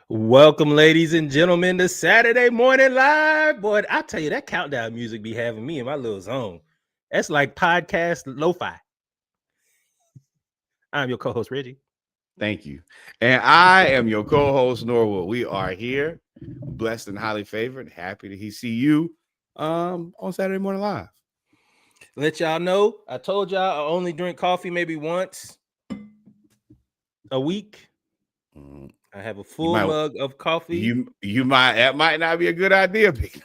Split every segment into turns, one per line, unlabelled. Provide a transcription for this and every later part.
Welcome, ladies and gentlemen, to Saturday Morning Live. Boy, I tell you, that countdown music be having me in my little zone. That's like podcast lo-fi. I'm your co-host, Reggie.
Thank you. And I am your co-host, Norwood. We are here, blessed and highly favored. Happy to see you on Saturday Morning Live.
Let y'all know, I told y'all I only drink coffee maybe once a week. I have a full mug of coffee.
That might not be a good idea, Pete.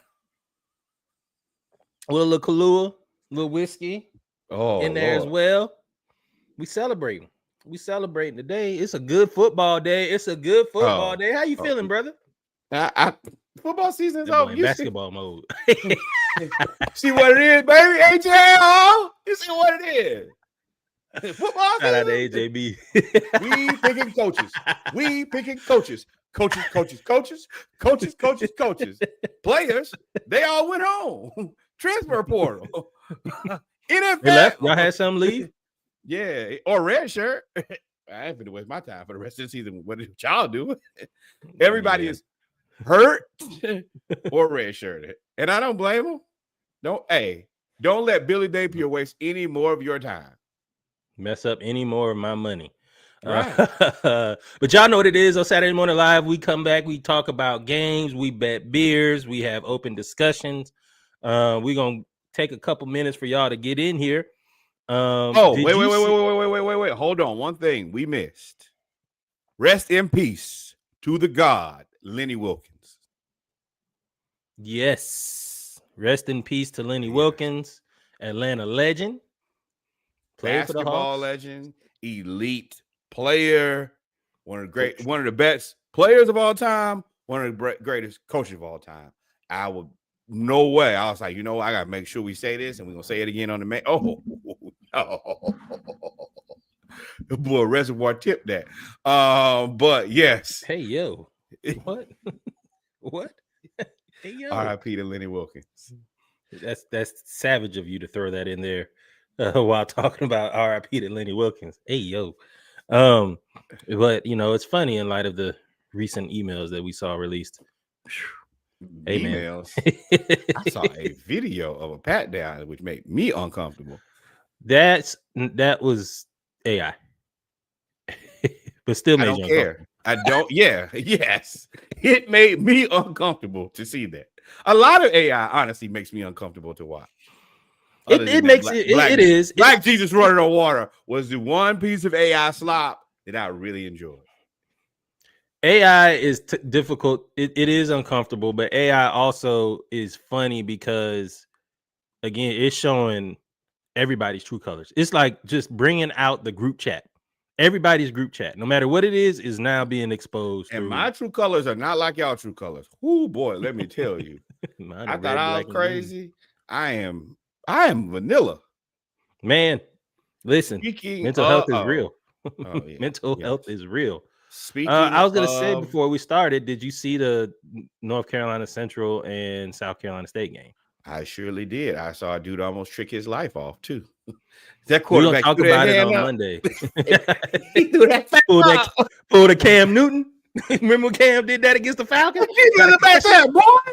A little Kahlua, a little whiskey in there as well. We celebrating today. It's a good football day. How you feeling, brother?
Football season's over.
Basketball mode.
See what it is, baby? AJ, you see what it is. Football
Shout out to AJB.
We picking coaches. Coaches. Players, they all went home. Transfer portal. NFL.
They left? Y'all had some leave?
Yeah, or red shirt. I ain't gonna waste my time for the rest of the season. What did y'all do? Everybody is hurt or red shirted. And I don't blame them. Don't let Billy Napier waste any more of your time.
Mess up any more of my money.
Right.
But y'all know what it is on Saturday Morning Live. We come back, we talk about games, we bet beers, we have open discussions. We're gonna take a couple minutes for y'all to get in here.
Wait. Hold on. One thing we missed. Rest in peace to the God, Lenny Wilkens.
Yes. Rest in peace to Lenny Wilkens, Atlanta legend.
Basketball legend, elite player, one of the best players of all time, one of the greatest coaches of all time. I was like, I gotta make sure we say this, and we're gonna say it again on the main. The boy Reservoir tipped that. But yes.
Hey yo, what? What? Hey yo.
R.I.P. to Lenny Wilkens.
That's savage of you to throw that in there. While talking about R.I.P. to Lenny Wilkens. Hey, yo. But, it's funny in light of the recent emails that we saw released.
Hey, emails? I saw a video of a pat down, which made me uncomfortable.
That was AI. But still made you uncomfortable.
I don't. Yeah. Yes. It made me uncomfortable to see that. A lot of AI, honestly, makes me uncomfortable to watch.
It is.
Black Jesus running on water was the one piece of AI slop that I really enjoyed.
AI is difficult. It is uncomfortable, but AI also is funny because, again, it's showing everybody's true colors. It's like just bringing out the group chat. Everybody's group chat, no matter what it is now being exposed.
And my true colors are not like y'all true colors. Oh boy, let me tell you. I thought I was crazy. I am vanilla.
Man, listen, mental health is real. Mental health is real. I was going to say before we started, did you see the North Carolina Central and South Carolina State game?
I surely did. I saw a dude almost trick his life off too.
That quarterback. We're going to talk about it on Monday. He threw that pull the Cam Newton. Remember when Cam did that against the Falcons?
Boy,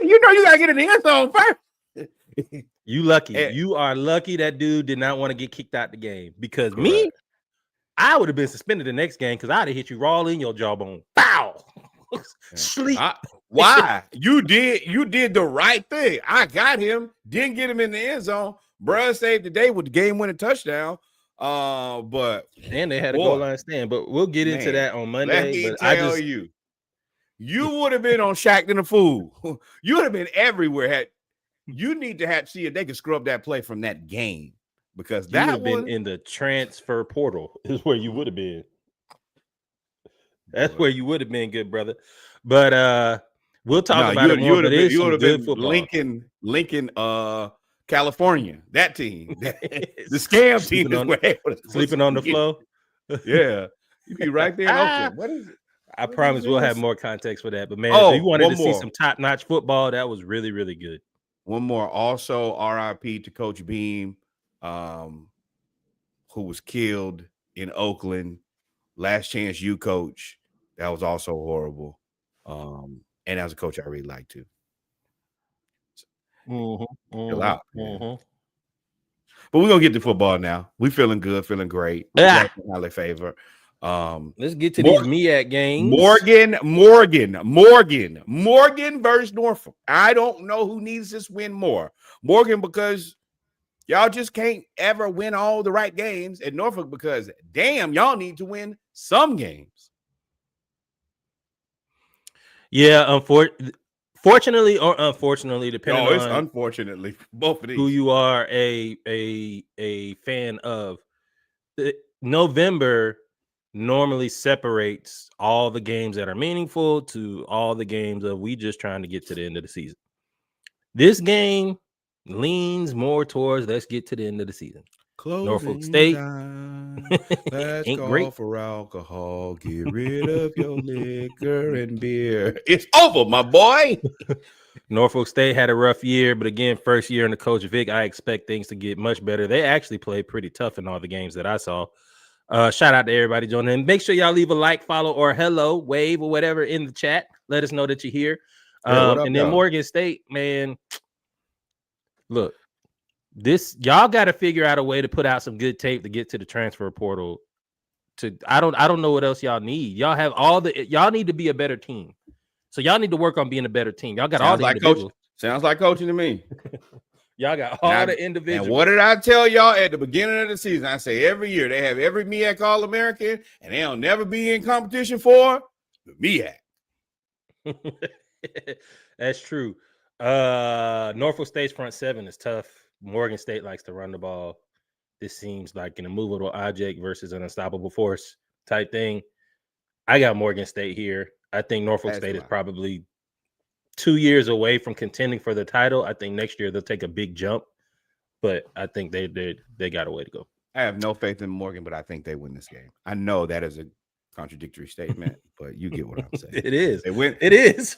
you got to get in the end zone first.
You lucky. You are lucky that dude did not want to get kicked out the game because me, I would have been suspended the next game because I'd have hit you raw in your jawbone. Bow. Sleep.
Why? You did the right thing. I got him. Didn't get him in the end zone. Bruh saved the day with the game-winning touchdown. But
and they had a goal line stand. But we'll get into that on Monday.
Let me tell you would have been on Shaq and the Fool. You would have been everywhere. You need to see if they can scrub that play from that game because that
would have been in the transfer portal is where you would have been. That's where you would have been, good brother. But we'll talk about it more. You would have been
Lincoln, California. That team, the scam team,
sleeping on the floor.
Yeah, you be right there. Okay. What is it?
I promise we'll have more context for that. But man, if you wanted to see some top-notch football, that was really, really good.
One more, also RIP to Coach Beam, who was killed in Oakland. Last Chance U coach. That was also horrible. And as a coach, I really like too.
Mm-hmm,
Out.
mm-hmm.
But we're gonna get to football now. We feeling good, feeling great. Highly favor.
Let's get to these MEAC games.
Morgan versus Norfolk. I don't know who needs this win more. Morgan, because y'all just can't ever win all the right games, and Norfolk because damn, y'all need to win some games.
Yeah, fortunately or unfortunately, depending on
unfortunately both of these
who you are a fan of. November normally separates all the games that are meaningful to all the games of we just trying to get to the end of the season. This game leans more towards let's get to the end of the season.
Closing
Norfolk State
let's
ain't
call
great
for alcohol. Get rid of your liquor and beer. It's over, my boy.
Norfolk State had a rough year, but again, first year in the coach Vic, I expect things to get much better. They actually played pretty tough in all the games that I saw. Shout out to everybody joining in. Make sure y'all leave a like, follow, or hello, wave, or whatever in the chat. Let us know that you're here. And then Morgan State, man, look, y'all got to figure out a way to put out some good tape to get to the transfer portal. I don't know what else y'all need. Y'all have y'all need to be a better team. So y'all need to work on being a better team. Y'all got all the individuals.
Sounds like coaching to me.
Y'all got all the individuals.
And what did I tell y'all at the beginning of the season? I say every year they have every MEAC All-American, and they'll never be in competition for the MEAC.
That's true. Norfolk State's front seven is tough. Morgan State likes to run the ball. This seems like an immovable object versus an unstoppable force type thing. I got Morgan State here. I think Norfolk State is probably 2 years away from contending for the title. I think next year they'll take a big jump, but I think they got a way to go.
I have no faith in Morgan, but I think they win this game. I know that is a contradictory statement, but you get what I'm saying.
It is.
They win.
It is.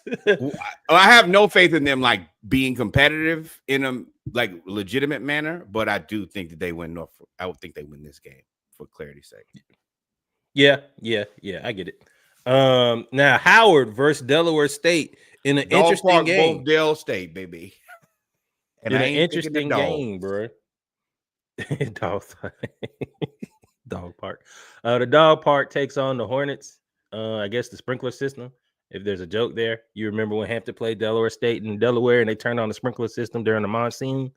I have no faith in them like being competitive in a like legitimate manner, but I do think that they win Norfolk. I would think they win this game for clarity's sake.
Yeah, I get it. Now Howard versus Delaware State in an interesting game.
Both Del State, baby.
And in an interesting game, bro. Dog Park. The Dog Park takes on the Hornets. I guess the sprinkler system. If there's a joke there, you remember when Hampton played Delaware State in Delaware and they turned on the sprinkler system during the monsoon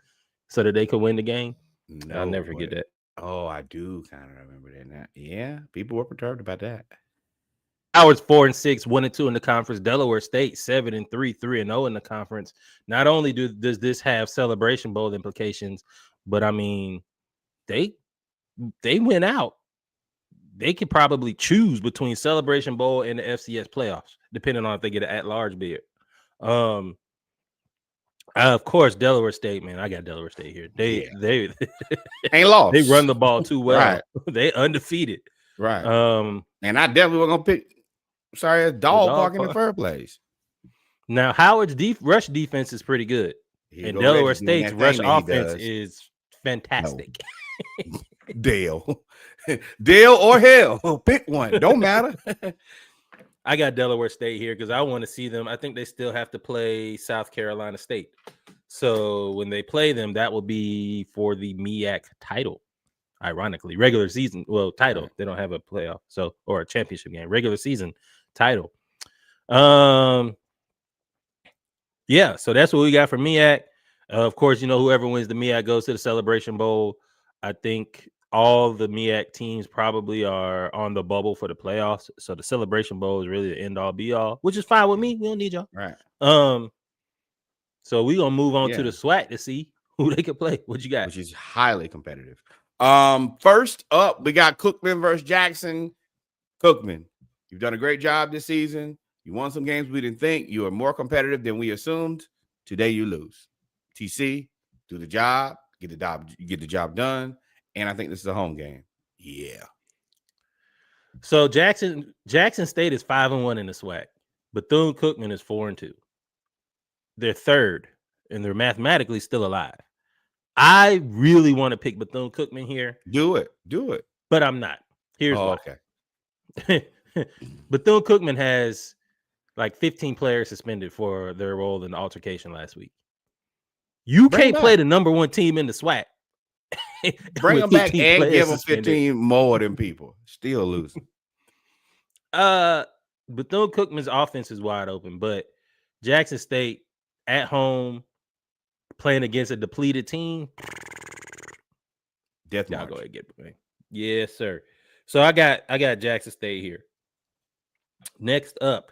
so that they could win the game? No, I'll never forget that.
Oh, I do kind of remember that. Yeah, people were perturbed about that.
Howard's 4-6, 1-2 in the conference. Delaware State 7-3, 3-0 in the conference. Not only does this have Celebration Bowl implications, but I mean, they went out. They could probably choose between Celebration Bowl and the FCS playoffs, depending on if they get an at-large bid. Of course, Delaware State, man. I got Delaware State here. They
ain't lost.
They run the ball too well.
Right.
They undefeated.
Right. And I definitely was gonna pick. Sorry, a dog park in the first place.
Now Howard's rush defense is pretty good, and Delaware State's rush offense is fantastic.
No. Dale or hell, pick one. Don't matter.
I got Delaware State here because I want to see them. I think they still have to play South Carolina State. So when they play them, that will be for the MEAC title. Ironically, regular season, title. Right. They don't have a playoff, or a championship game. Regular season title. Yeah. So that's what we got for MEAC. Of course, whoever wins the MEAC goes to the Celebration Bowl. I think all the MEAC teams probably are on the bubble for the playoffs. So the Celebration Bowl is really the end all be all, which is fine with me. We don't need y'all.
Right.
So we're gonna move on to the SWAC to see who they can play. What you got?
Which is highly competitive. First up, we got Cookman versus Jackson. Cookman, you've done a great job this season. You won some games we didn't think. You are more competitive than we assumed. Today you lose. TC, do the job, get the job done. And I think this is a home game. Yeah.
So Jackson State is 5-1 in the SWAC. Bethune-Cookman is 4-2. They're third, and they're mathematically still alive. I really want to pick Bethune-Cookman here.
Do it.
But I'm not. Here's why.
Okay.
Bethune-Cookman has like 15 players suspended for their role in the altercation last week. You
Bring
can't play the number one team in the SWAT.
Bring them back and give them 15 more than people. Still losing.
Bethune-Cookman's offense is wide open, but Jackson State at home playing against a depleted team.
Death
Y'all
march.
go ahead and get the thing. Yes, sir. So I got Jackson State here. Next up,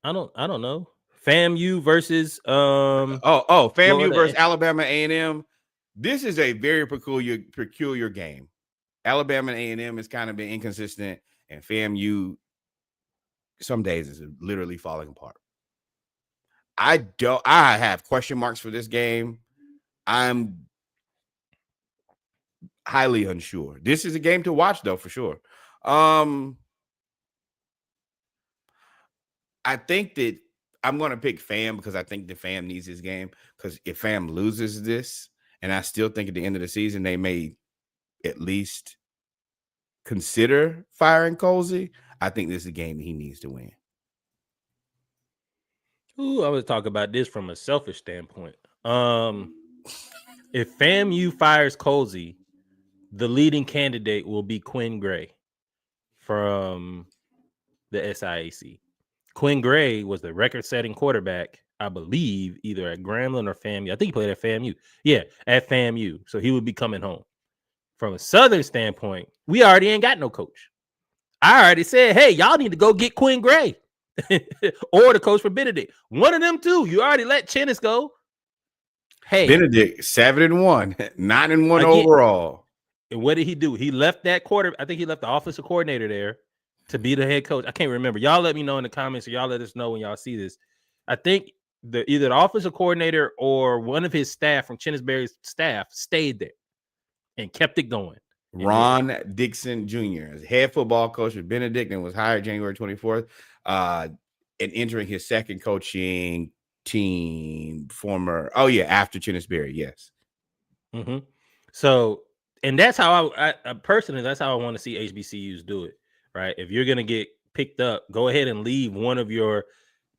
I don't know. FAMU versus
FAMU versus Alabama A&M. This is a very peculiar game. Alabama and A&M has kind of been inconsistent, and FAMU some days is literally falling apart. I have question marks for this game. I'm highly unsure. This is a game to watch, though, for sure. I think that I'm going to pick FAM because I think the FAM needs this game. Because if FAM loses this, and I still think at the end of the season they may at least consider firing Colsey, I think this is a game he needs to win.
Ooh, I was talking about this from a selfish standpoint. If FAMU fires Colsey, the leading candidate will be Quinn Gray from the SIAC. Quinn Gray was the record-setting quarterback, I believe, either at Grambling or FAMU. I think he played at FAMU. Yeah, at FAMU. So he would be coming home. From a Southern standpoint, we already ain't got no coach. I already said, hey, y'all need to go get Quinn Gray or the coach for Benedict. One of them two. You already let Chennis go. Hey,
Benedict 7-1, 9-1 overall.
And what did he do? He left that quarter. I think he left the offensive coordinator there to be the head coach. I can't remember. Y'all let me know in the comments, or y'all let us know when y'all see this. I think either the offensive coordinator or one of his staff from Chennisberry's staff stayed there and kept it going.
Ron Dixon Jr., head football coach of Benedict, and was hired January 24th, and entering his second coaching team after Chennisberry. Yes.
Mm-hmm. So, and that's how I personally, that's how I want to see HBCUs do it, right? If you're going to get picked up, go ahead and leave one of your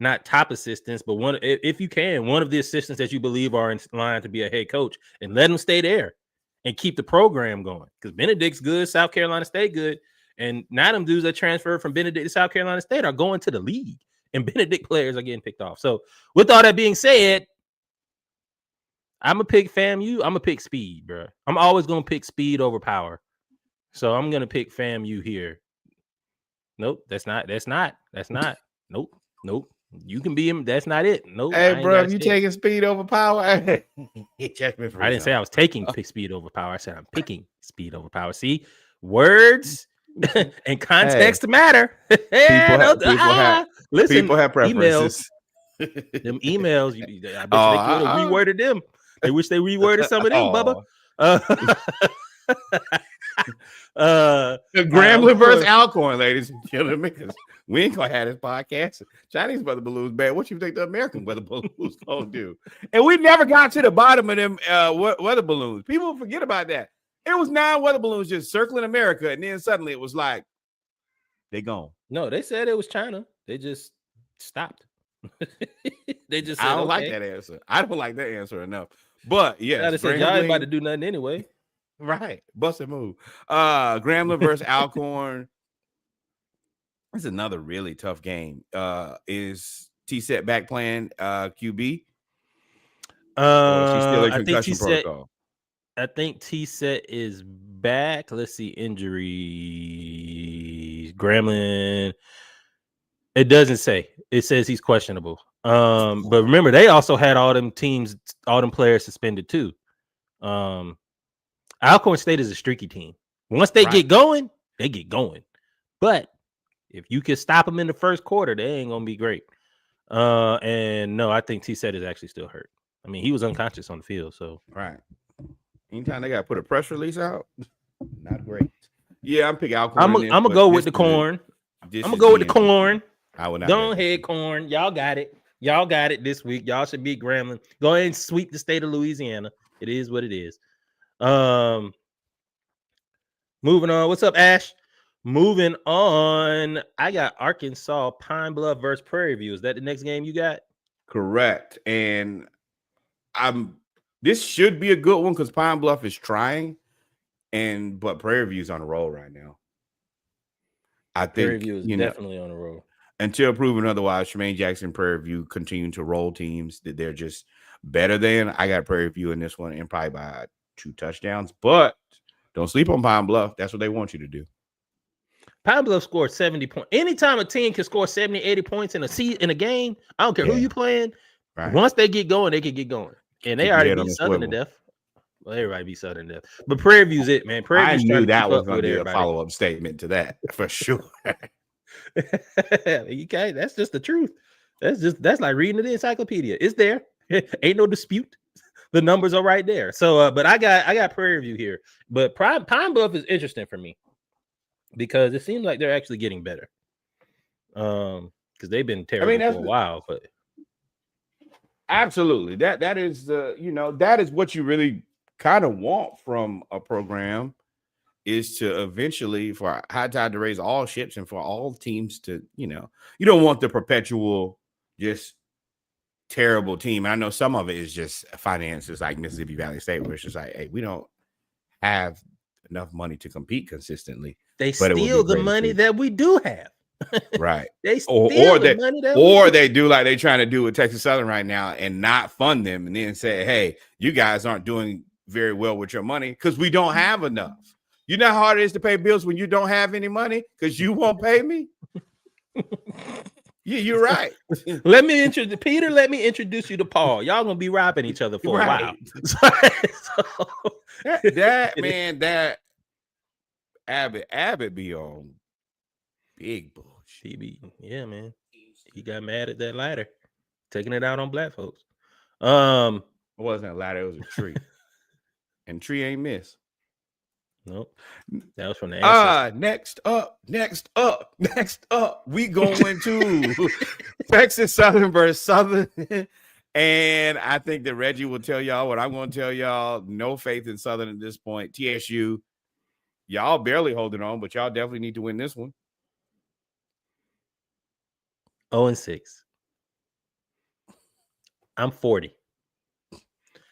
not top assistants, but one, if you can, one of the assistants that you believe are in line to be a head coach, and let them stay there and keep the program going. Because Benedict's good, South Carolina State good, and now them dudes that transferred from Benedict to South Carolina State are going to the league, and Benedict players are getting picked off. So with all that being said, I'm going to pick FAMU. I'm going to pick speed, bro. I'm always going to pick speed over power. So I'm going to pick FAMU here. Nope, that's not. Nope. You can be him. That's not it. Nope.
Hey, bro, if you taking speed over power,
I didn't say I was taking speed over power. I said I'm picking speed over power. See, words and context matter.
People have preferences.
Them emails, I bet they could have reworded them. They wish they reworded some of them, Bubba.
Grambling versus Alcorn, ladies and gentlemen. We ain't gonna have this podcast. Chinese weather balloons bad. What you think the American weather balloons gonna do? And we never got to the bottom of them weather balloons. People forget about that. It was 9 weather balloons just circling America, and then suddenly it was like they gone.
No, they said it was China. They just stopped. They just said,
I don't like that answer. I don't like that answer enough. But yeah,
they said y'all ain't about to do nothing anyway.
Right. Bust a move. Grambling versus Alcorn. It's another really tough game. Is T-Set back playing QB? She's still in concussion protocol.
I think T-Set is back. Let's see, injuries. Grambling. It doesn't say. It says he's questionable. But remember, they also had all them players suspended too. Alcorn State is a streaky team. Once they get going, they get going. But if you can stop them in the first quarter, they ain't gonna be great. And no, I think T-Set is actually still hurt. I mean, he was unconscious on the field. So
anytime they got to put a press release out, not great. Yeah, I'm picking Alcorn.
I'm gonna go with the corn. I'm gonna go with the corn.
I would not.
Go ahead, corn. Y'all got it. Y'all got it this week. Y'all should beat Grambling. Go ahead and sweep the state of Louisiana. It is what it is. Moving on. What's up, Ash? Moving on, I got Arkansas Pine Bluff versus Prairie View. Is that the next game you got?
Correct. And this should be a good one because Pine Bluff is trying, but Prairie View's on a roll right now. I
Prairie
think
View is definitely on the roll.
Until proven otherwise, Tremaine Jackson, Prairie View continue to roll teams that they're just better than. I got Prairie View in this one and probably by 2 touchdowns, but don't sleep on Pine Bluff. That's what they want you to do.
Pine Bluff scored 70 points. Anytime a team can score 70, 80 points in a game, I don't care who you playing. Right. Once they get going, they can get going. And they already beat Southern to death. Well, everybody beat Southern to death. But Prairie View's it, man. Prairie View's
I knew that was going to be a follow-up statement to that for sure.
Okay, that's just the truth. That's like reading the encyclopedia. It's there. Ain't no dispute. The numbers are right there. So, but I got Prairie View here. But Pine Bluff is interesting for me because it seems like they're actually getting better. Because they've been terrible for a while. But
absolutely, that is that is what you really kind of want from a program. Is to eventually for High Tide to raise all ships and for all teams to, you don't want the perpetual just terrible team. I know some of it is just finances like Mississippi Valley State, where it's just like, hey, we don't have enough money to compete consistently.
They steal the money that we do have.
Right.
They steal the money
that they do like they're trying to do with Texas Southern right now and not fund them and then say, hey, you guys aren't doing very well with your money because we don't have enough. You know how hard it is to pay bills when you don't have any money because you won't pay me? Yeah, you're right.
Let me introduce you to Paul. Y'all gonna be robbing each other for a while.
that Abbott be on big bullshit.
Yeah, man. He got mad at that ladder, taking it out on black folks.
It wasn't a ladder, it was a tree. And tree ain't miss.
Nope. That was from the ancestors.
Next up, we going to Texas Southern versus Southern. And I think that Reggie will tell y'all what I'm going to tell y'all. No faith in Southern at this point. TSU, y'all barely holding on, but y'all definitely need to win this one.
0-6. I'm 40.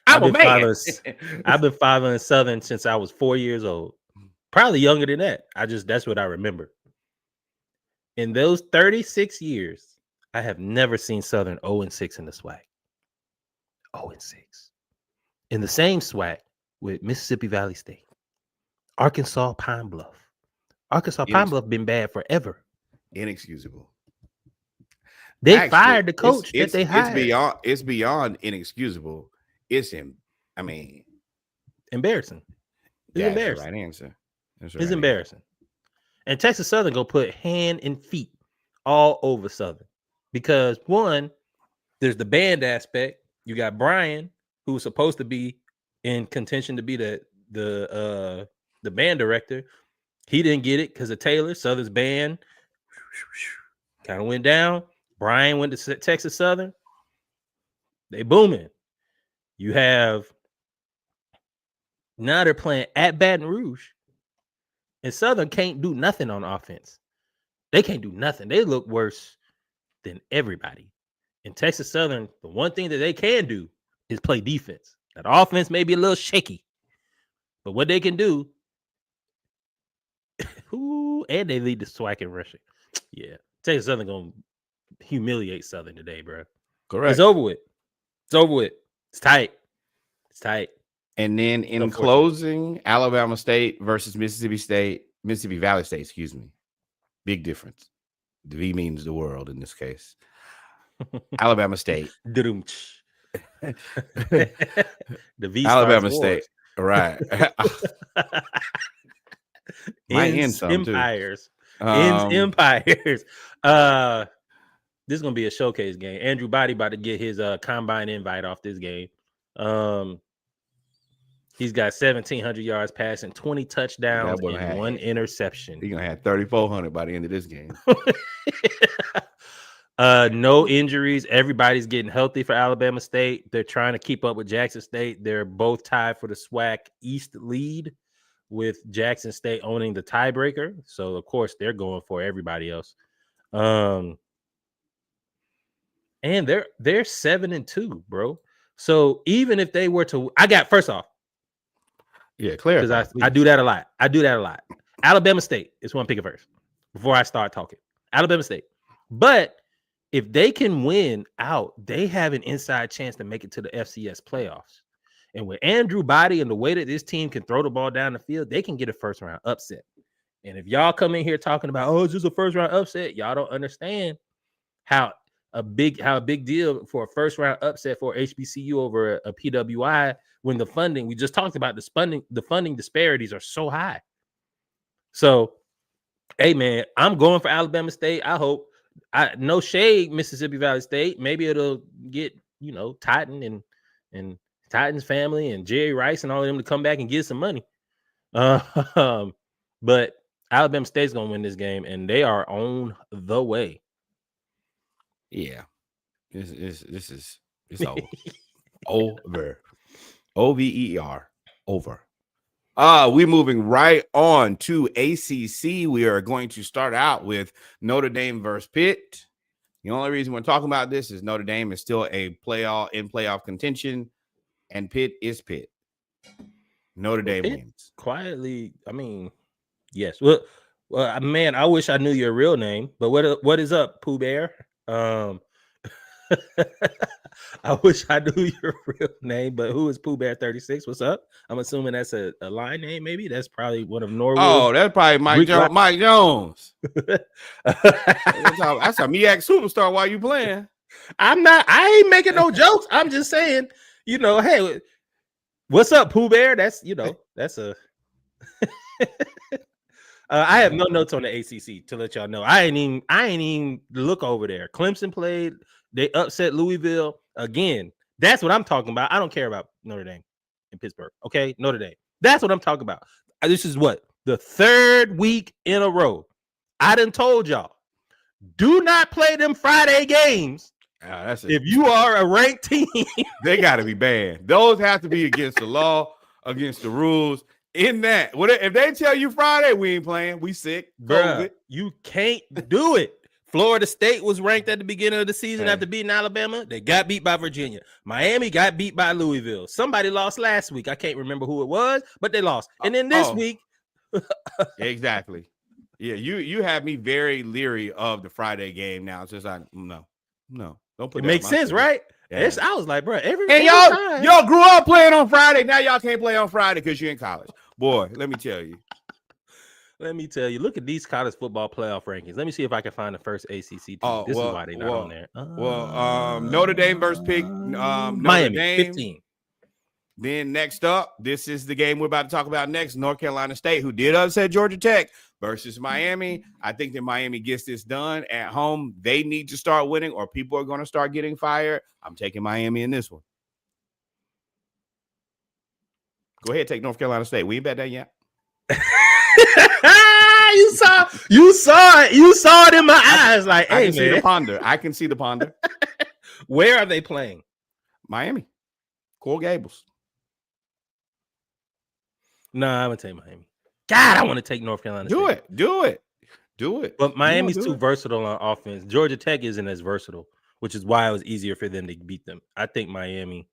I've
been following Southern since I was 4 years old. Probably younger than that. That's what I remember. In those 36 years, I have never seen Southern 0-6 in the SWAC. 0-6. In the same SWAC with Mississippi Valley State, Arkansas Pine Bluff. Pine Bluff been bad forever.
Inexcusable.
They fired the coach that they hired.
It's beyond inexcusable. It's
embarrassing. It's
embarrassing.
The
right answer.
It's embarrassing. And Texas Southern go put hand and feet all over Southern because one, there's the band aspect. You got Brian, who's supposed to be in contention to be the band director. He didn't get it because of Taylor. Southern's band kind of went down. Brian went to Texas Southern. They booming. You have now they're playing at Baton Rouge, and Southern can't do nothing on offense. They can't do nothing. They look worse than everybody. In Texas Southern, the one thing that they can do is play defense. Now, the offense may be a little shaky, but what they can do, and they lead the SWAC in rushing. Yeah, Texas Southern gonna humiliate Southern today, bro.
Correct.
It's over with. It's tight.
And then in closing, Alabama State versus Mississippi Valley State, excuse me. Big difference. The V means the world in this case. Alabama State.
The V
Alabama State. Right.
Empires. Empires. This is gonna be a showcase game. Andrew Body about to get his combine invite off this game. He's got 1,700 yards passing, 20 touchdowns, and 1 interception.
He's gonna have 3,400 by the end of this game.
No injuries. Everybody's getting healthy for Alabama State. They're trying to keep up with Jackson State. They're both tied for the SWAC East lead with Jackson State owning the tiebreaker. So of course they're going for everybody else. And they're 7-2, bro. So even if they were to, first off,
clear,
because I do that a lot. Alabama State is who I'm picking first before I start talking. Alabama State. But if they can win out, they have an inside chance to make it to the FCS playoffs. And with Andrew Body and the way that this team can throw the ball down the field, they can get a first round upset. And if y'all come in here talking about, it's just a first round upset, y'all don't understand how a big deal for a first round upset for HBCU over a PWI when the funding, we just talked about the funding disparities are so high. So, hey man, I'm going for Alabama State. I hope. No shade, Mississippi Valley State. Maybe it'll get, Titan and Titan's family and Jerry Rice and all of them to come back and get some money. But Alabama State's gonna win this game, and they are on the way.
Yeah, this is over. Over. OVER. Over. We're moving right on to ACC. We are going to start out with Notre Dame versus Pitt. The only reason we're talking about this is Notre Dame is still a playoff contention, and Pitt is Pitt. Notre Dame wins.
Quietly, yes. Well, man, I wish I knew your real name, but what is up, Pooh Bear? I wish I knew your real name, but who is Pooh Bear 36? What's up? I'm assuming that's a line name, maybe. That's probably one of Norwood's.
Oh, that's probably Mike Jones. That's a MEAC superstar while you playing.
I ain't making no jokes. I'm just saying, hey, what's up, Pooh Bear? That's that's a I have no notes on the ACC to let y'all know. I ain't even look over there. Clemson played. They upset Louisville again. That's what I'm talking about. I don't care about Notre Dame in Pittsburgh. Okay, Notre Dame. That's what I'm talking about. This is what the third week in a row. I done told y'all, do not play them Friday games. If you are a ranked team,
they got to be banned. Those have to be against the law, against the rules. In that, if they tell you Friday we ain't playing, we sick,
bruh, you can't do it. Florida State was ranked at the beginning of the season after beating Alabama. They got beat by Virginia. Miami got beat by Louisville. Somebody lost last week. I can't remember who it was, but they lost. And then this week,
exactly. Yeah, you have me very leery of the Friday game now. It's just no, don't put.
It makes sense, right?
Yeah.
I was like, bro,
y'all grew up playing on Friday. Now y'all can't play on Friday because you're in college. Boy, let me tell you.
Look at these college football playoff rankings. Let me see if I can find the first ACC team. This is why they're not on there.
Notre Dame versus
Miami,
Dame.
15.
Then next up, this is the game we're about to talk about next. North Carolina State, who did upset Georgia Tech, versus Miami. I think that Miami gets this done at home. They need to start winning or people are going to start getting fired. I'm taking Miami in this one. Go ahead, take North Carolina State. We ain't bet that yet.
You saw it. You saw it in my eyes. Like, hey,
I can see the ponder. I can see the ponder.
Where are they playing?
Miami. Coral Gables.
No, I'm gonna take Miami. God, I want to take North Carolina.
Do it.
But Miami's too versatile on offense. Georgia Tech isn't as versatile, which is why it was easier for them to beat them. I think Miami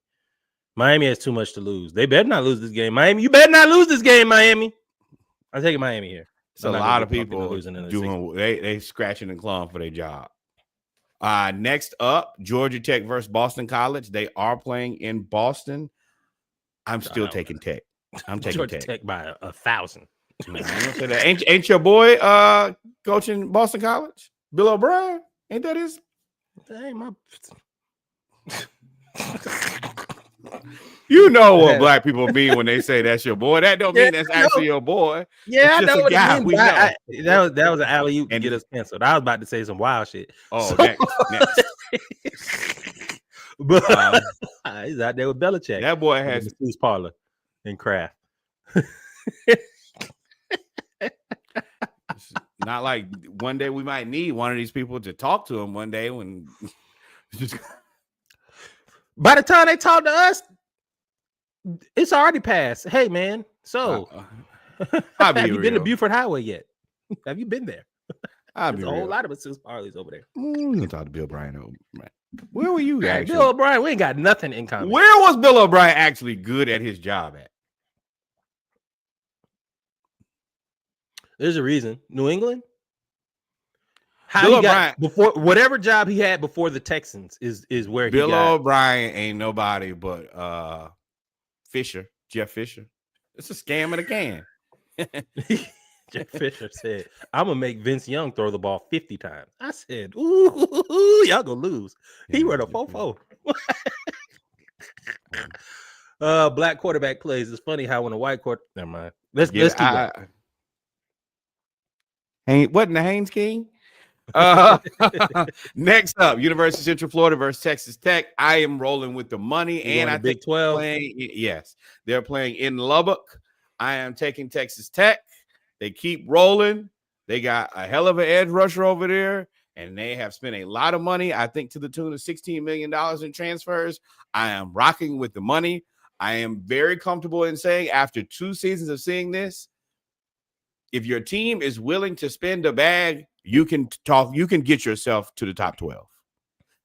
has too much to lose. They better not lose this game. Miami, you better not lose this game, Miami. I'm taking Miami here.
It's a lot of people doing they scratching and clawing for their job. Next up, Georgia Tech versus Boston College. They are playing in Boston. I'm still taking Tech. I'm taking
Georgia Tech by 1,000.
Ain't your boy coaching Boston College? Bill O'Brien? Ain't that his?
That ain't my.
You know what black people mean when they say that's your boy. That don't mean that's actually your boy.
Yeah,
it's just a guy we know.
That was an alley-oop to get us canceled. I was about to say some wild shit.
Oh,
next.
But
he's out there with Belichick.
That boy has
a Steve's parlor and Kraft.
Not like one day we might need one of these people to talk to him one day when.
By the time they talk to us, it's already passed. Hey, man. So
I'll be
Have you been to
real.
Buford Highway yet? Have you been there?
I'll
There's
be
a whole
real.
lot of masseuse parlors over there.
We gonna talk to Bill O'Brien. Where were you
Hey,
actually?
Bill O'Brien, we ain't got nothing in common.
Where was Bill O'Brien actually good at his job at?
There's a reason. New England.
Bill O'Brien
before whatever job he had before the Texans is where
Bill
he got.
O'Brien ain't nobody but Jeff Fisher. It's a scam in a can.
Jeff Fisher said, "I'm gonna make Vince Young throw the ball 50 times." I said, "Ooh, y'all gonna lose." He ran a 4-4. Black quarterback plays. It's funny how when a white quarter. Never mind. Let's keep going.
Wasn't the Haynes King? Next up, University of Central Florida versus Texas Tech. I am rolling with the money, and I think
Big 12.
Yes, they're playing in Lubbock. I am taking Texas Tech. They keep rolling. They got a hell of an edge rusher over there, and they have spent a lot of money. I think to the tune of $16 million in transfers. I am rocking with the money. I am very comfortable in saying after 2 seasons of seeing this, if your team is willing to spend a bag, you can get yourself to the top 12.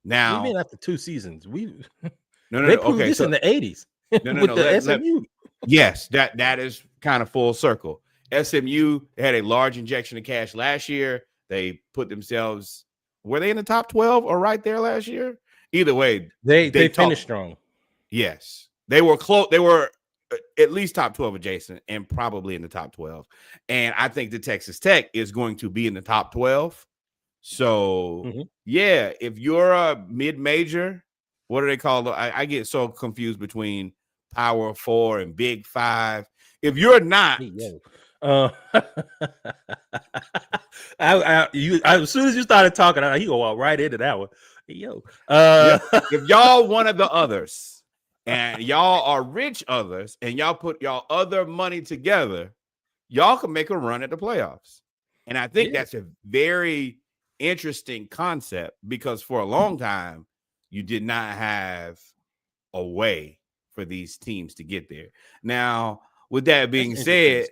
Now,
we mean after 2 seasons.
No.
They proved this in the 80s.
No.
The SMU.
Yes, that is kind of full circle. SMU had a large injection of cash last year. They put themselves, were they in the top 12 or right there last year? Either way,
they finished strong.
Yes, they were close. They were at least top 12 adjacent and probably in the top 12. And I think the Texas Tech is going to be in the top 12. So, yeah, if you're a mid-major, what do they call it? I get so confused between Power 4 and Big 5. If you're not,
as soon as you started talking, he go walk right into that one.
If y'all one of the others, and y'all are rich others, and y'all put y'all other money together, y'all can make a run at the playoffs. And I think that's a very interesting concept because for a long time, you did not have a way for these teams to get there. Now, with that being said,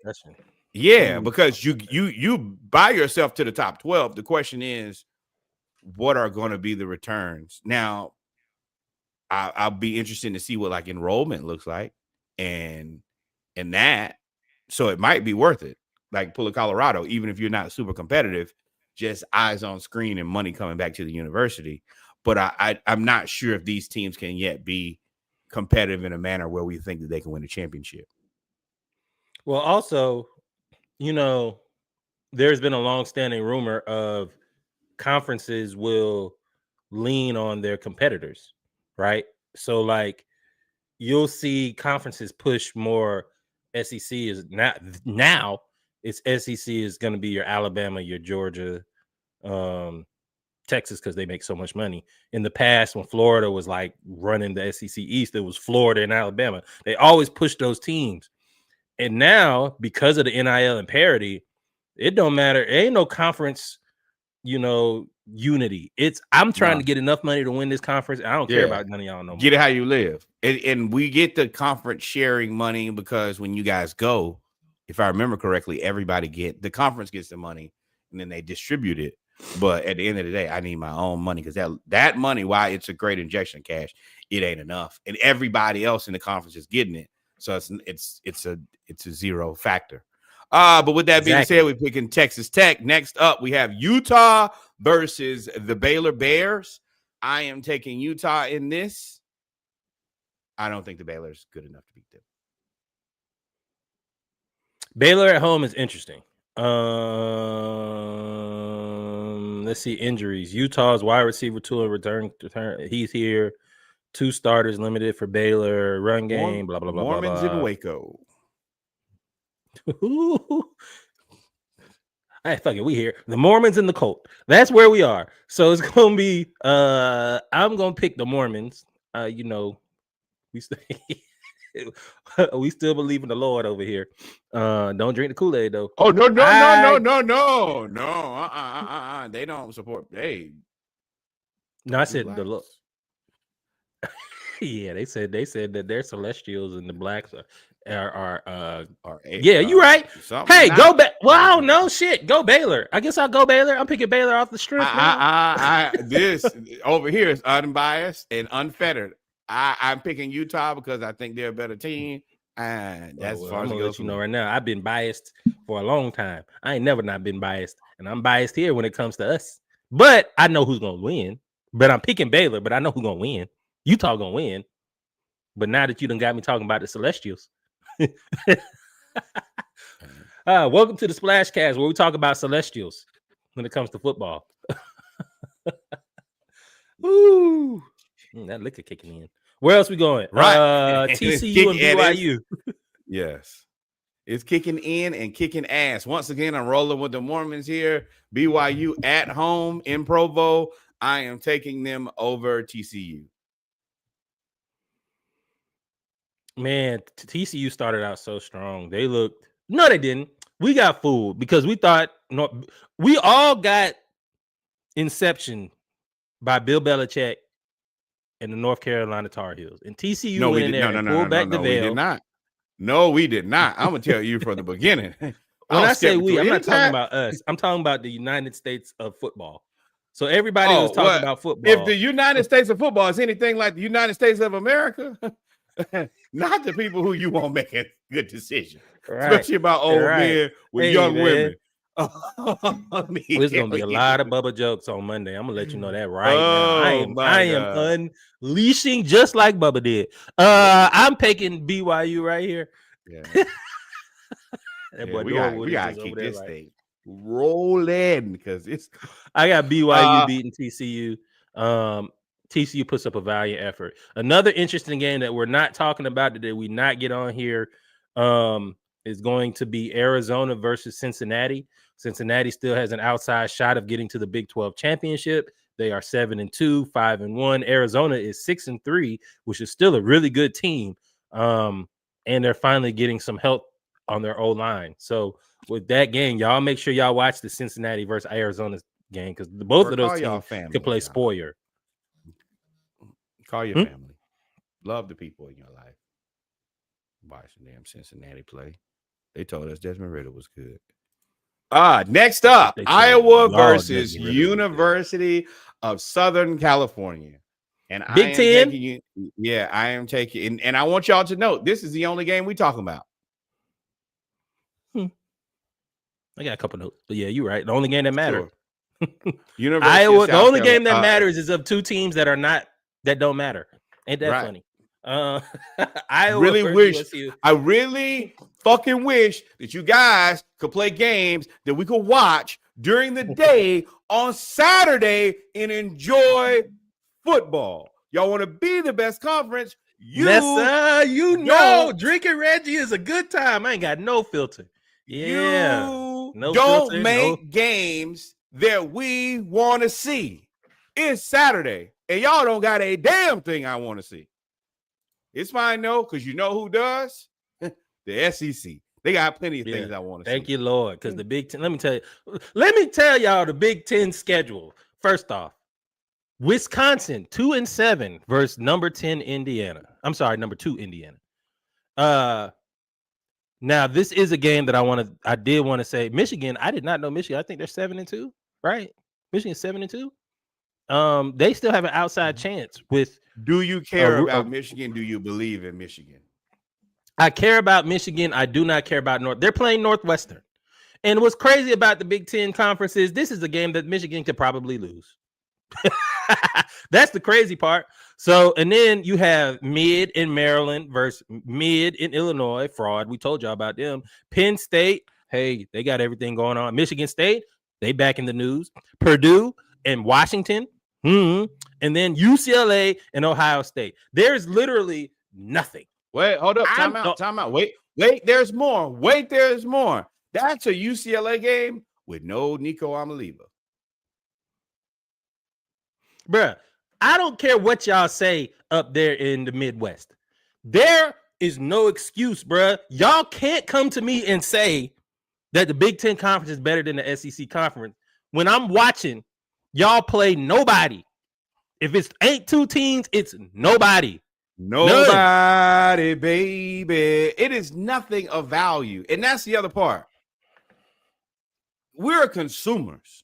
because you buy yourself to the top 12, the question is, what are going to be the returns? Now, I'll be interested to see what like enrollment looks like and that. So it might be worth it. Like pull a Colorado, even if you're not super competitive, just eyes on screen and money coming back to the university. But I'm not sure if these teams can yet be competitive in a manner where we think that they can win a championship.
Well, also, there's been a long-standing rumor of conferences will lean on their competitors, right? So like you'll see conferences push more. SEC is now it's SEC is going to be your Alabama, your Georgia, Texas, because they make so much money. In the past, when Florida was like running the SEC East, it was Florida and Alabama. They always pushed those teams. And now, because of the NIL and parity, it don't matter. It ain't no conference, unity. I'm trying to get enough money to win this conference. I don't care about none of y'all no more.
Get it how you live. And we get the conference sharing money because when you guys go, if I remember correctly, the conference gets the money and then they distribute it. But at the end of the day, I need my own money because that money, why it's a great injection of cash, it ain't enough. And everybody else in the conference is getting it. So it's a zero factor. But with that being said, we're picking Texas Tech. Next up, we have Utah versus the Baylor Bears. I am taking Utah in this. I don't think the Baylor's good enough to beat them.
Baylor at home is interesting. Let's see injuries. Utah's wide receiver tool return. He's here. 2 starters limited for Baylor. Run game. Blah blah blah.
Mormons
blah, blah.
in Waco.
Hey, fuck it, we here. The Mormons and the cult. That's where we are. So it's gonna be. I'm gonna pick the Mormons. We still believe in the Lord over here. Don't drink the Kool-Aid though.
Oh no. They don't support. Hey.
No, I said the Lord. Yeah, they said that they're celestials and the blacks are. Yeah, you're right. Hey, go back. Well, I don't know. Shit, go Baylor. I guess I'll go Baylor. I'm picking Baylor off the strength.
This over here is unbiased and unfettered. I'm picking Utah because I think they're a better team. And that's
I'm gonna let you know right now. I've been biased for a long time. I ain't never not been biased, and I'm biased here when it comes to us. But I know who's gonna win. But I'm picking Baylor, but I know who's gonna win. Utah gonna win. But now that you done got me talking about the Celestials. Welcome to the Splashcast, where we talk about Celestials when it comes to football. Ooh, that liquor kicking in. Where else we going?
Right,
TCU and BYU.
Yes, it's kicking in and kicking ass. Once again, I'm rolling with the Mormons here. BYU at home in Provo. I am taking them over TCU.
Man, TCU started out so strong. They looked. No, they didn't. We got fooled because we thought we all got inception by Bill Belichick and the North Carolina Tar Heels. And TCU went in there and pulled back the veil.
We did not. No, we did not. I'm going to tell you from the beginning.
When I say we, I'm not talking about us. I'm talking about the United States of football. So everybody was talking about football.
If the United States of football is anything like the United States of America, not the people who you won't make a good decision, especially about old men with young women.
There's gonna be a lot of Bubba jokes on Monday. I'm gonna let you know that right now. I am unleashing just like Bubba did. I'm picking BYU right here.
Yeah. We gotta keep this thing rolling because
I got BYU beating TCU. TCU puts up a valiant effort. Another interesting game that we're not talking about that we not get on here is going to be Arizona versus Cincinnati. Cincinnati still has an outside shot of getting to the Big 12 championship. They are 7-2, 5-1. Arizona is 6-3, which is still a really good team. And they're finally getting some help on their O-line. So with that game, y'all make sure y'all watch the Cincinnati versus Arizona game because both of those teams can play spoiler.
Call your family. Love the people in your life. Watch the damn Cincinnati play. They told us Desmond Ridder was good. Next up, Iowa versus University of Southern California. And
Big Ten?
I am taking, and I want y'all to know, this is the only game we talking about.
I got a couple notes, but yeah, you're right. The only game that matters.
Sure.
Iowa. The only game that matters is of two teams that don't matter. Ain't that funny? I
really fucking wish that you guys could play games that we could watch during the day on Saturday and enjoy football. Y'all want to be the best conference?
Drinking Reggie is a good time. I ain't got no filter. Yeah,
don't make games that we want to see. It's Saturday, and y'all don't got a damn thing I want to see. It's fine, though, because you know who does? The SEC. They got plenty of things I want to see.
Thank you, Lord, because the Big Ten, let me tell y'all the Big Ten schedule. First off, Wisconsin 2-7 versus number 10 Indiana. I'm sorry, number 2 Indiana. Now this is a game that I did want to say Michigan. I did not know Michigan. I think they're 7-2, right? Michigan 7-2. They still have an outside chance with.
Do you care about Michigan? Do you believe in Michigan?
I care about Michigan. I do not care about North. They're playing Northwestern. And what's crazy about the Big Ten Conference is this is a game that Michigan could probably lose. That's the crazy part. So, and then you have mid in Maryland versus mid in Illinois. Fraud. We told y'all about them. Penn State. Hey, they got everything going on. Michigan State. They back in the news. Purdue and Washington. And then UCLA and Ohio State. There's literally nothing.
Wait, hold up. Time out. Wait, there's more. That's a UCLA game with no Nico Amaliba.
Bruh, I don't care what y'all say up there in the Midwest. There is no excuse, bruh. Y'all can't come to me and say that the Big Ten Conference is better than the SEC Conference when I'm watching y'all play nobody. If it ain't two teams, it's nobody.
Nobody, baby. It is nothing of value. And that's the other part. We're consumers.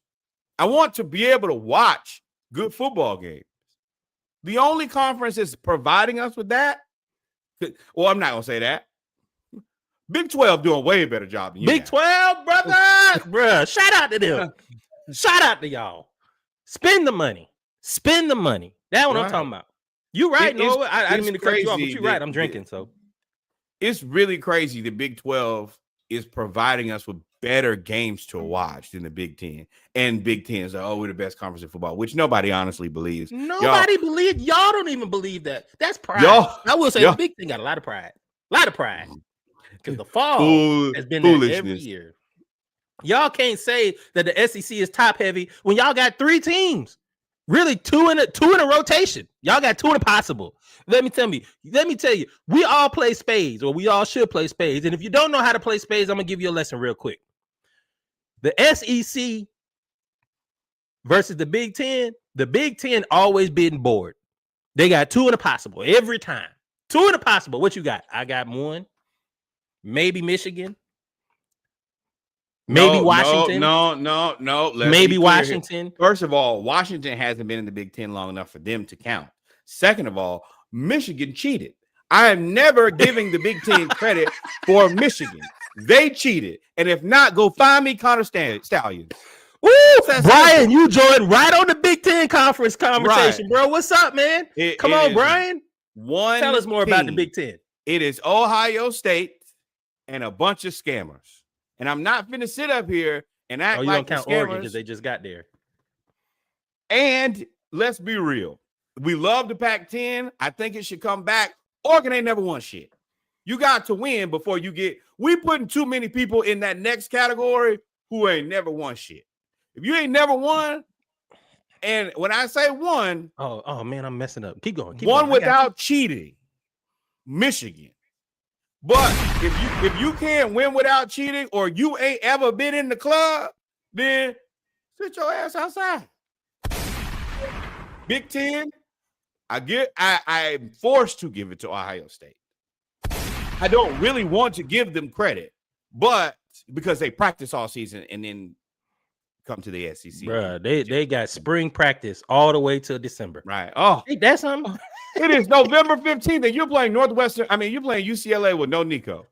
I want to be able to watch good football games. The only conference that's providing us with that, well, I'm not going to say that. Big 12 doing a way better job than you.
Big 12, brother. Bruh, shout out to them. Shout out to y'all. Spend the money. Spend the money. That's what I'm talking about. You right, Noah. I didn't mean to cut you off, but you're right. I'm drinking, so.
It's really crazy the Big 12 is providing us with better games to watch than the Big 10. And Big 10 is like, oh, we're the best conference in football, which nobody honestly believes.
Nobody believes. Y'all don't even believe that. That's pride. I will say the Big 10 got a lot of pride. A lot of pride. Because the fall has been there every year. Y'all can't say that the SEC is top heavy when y'all got 3 teams. Really, two in a rotation. Y'all got 2 in a possible. Let me tell you, we all play spades, or we all should play spades. And if you don't know how to play spades, I'm gonna give you a lesson real quick. The SEC versus the Big 10, the Big 10 always been bored. They got 2 in a possible every time. 2 in a possible. What you got? I got 1. Maybe Michigan. Maybe Washington.
No.
Maybe Washington.
First of all, Washington hasn't been in the Big 10 long enough for them to count. Second of all, Michigan cheated. I am never giving the Big 10 credit for Michigan. They cheated. And if not, go find me Connor Stallions.
Woo! Brian, you joined right on the Big 10 conference conversation, bro. What's up, man? Come on, Brian. Tell us more about the Big 10.
It is Ohio State and a bunch of scammers. And I'm not finna sit up here and act like
you don't count Oregon because they just got there.
And let's be real. We love the Pac-10. I think it should come back. Oregon ain't never won shit. You got to win before you get. We putting too many people in that next category who ain't never won shit. If you ain't never won, and when I say won,
oh man, I'm messing up. Keep going.
One without cheating, Michigan. But if you can't win without cheating, or you ain't ever been in the club, then sit your ass outside. Big 10, I'm forced to give it to Ohio State. I don't really want to give them credit, but because they practice all season and then come to the SEC.
Bruh, they got spring practice all the way till December.
Right. Oh,
hey, that's something.
It is November 15th, and you're playing you're playing UCLA with no Nico.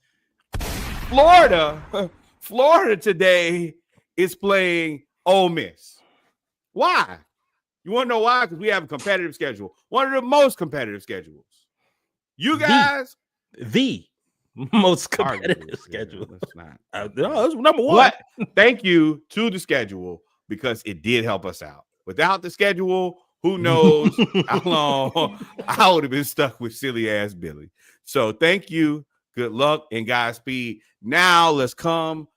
Florida today is playing Ole Miss. Why? You want to know why? Because we have a competitive schedule. One of the most competitive schedules. You guys,
the most competitive schedule.
It's not.
No, it's number 1.
But thank you to the schedule because it did help us out. Without the schedule, who knows how long I would have been stuck with silly ass Billy. So thank you. Good luck and Godspeed. Now let's come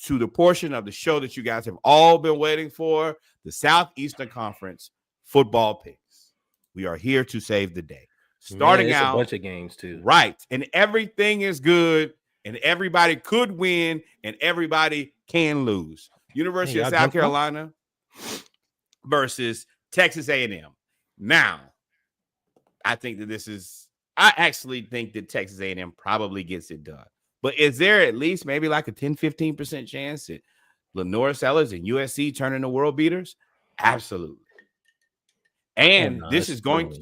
to the portion of the show that you guys have all been waiting for, the Southeastern Conference football picks. We are here to save the day. Starting out
a bunch of games too.
Right. And everything is good and everybody could win and everybody can lose. University of South Carolina versus Texas A&M. Now, I think that I actually think that Texas A&M probably gets it done. But is there at least maybe like a 10-15% chance that Lenore Sellers and USC turn into world beaters? Absolutely. And this is going,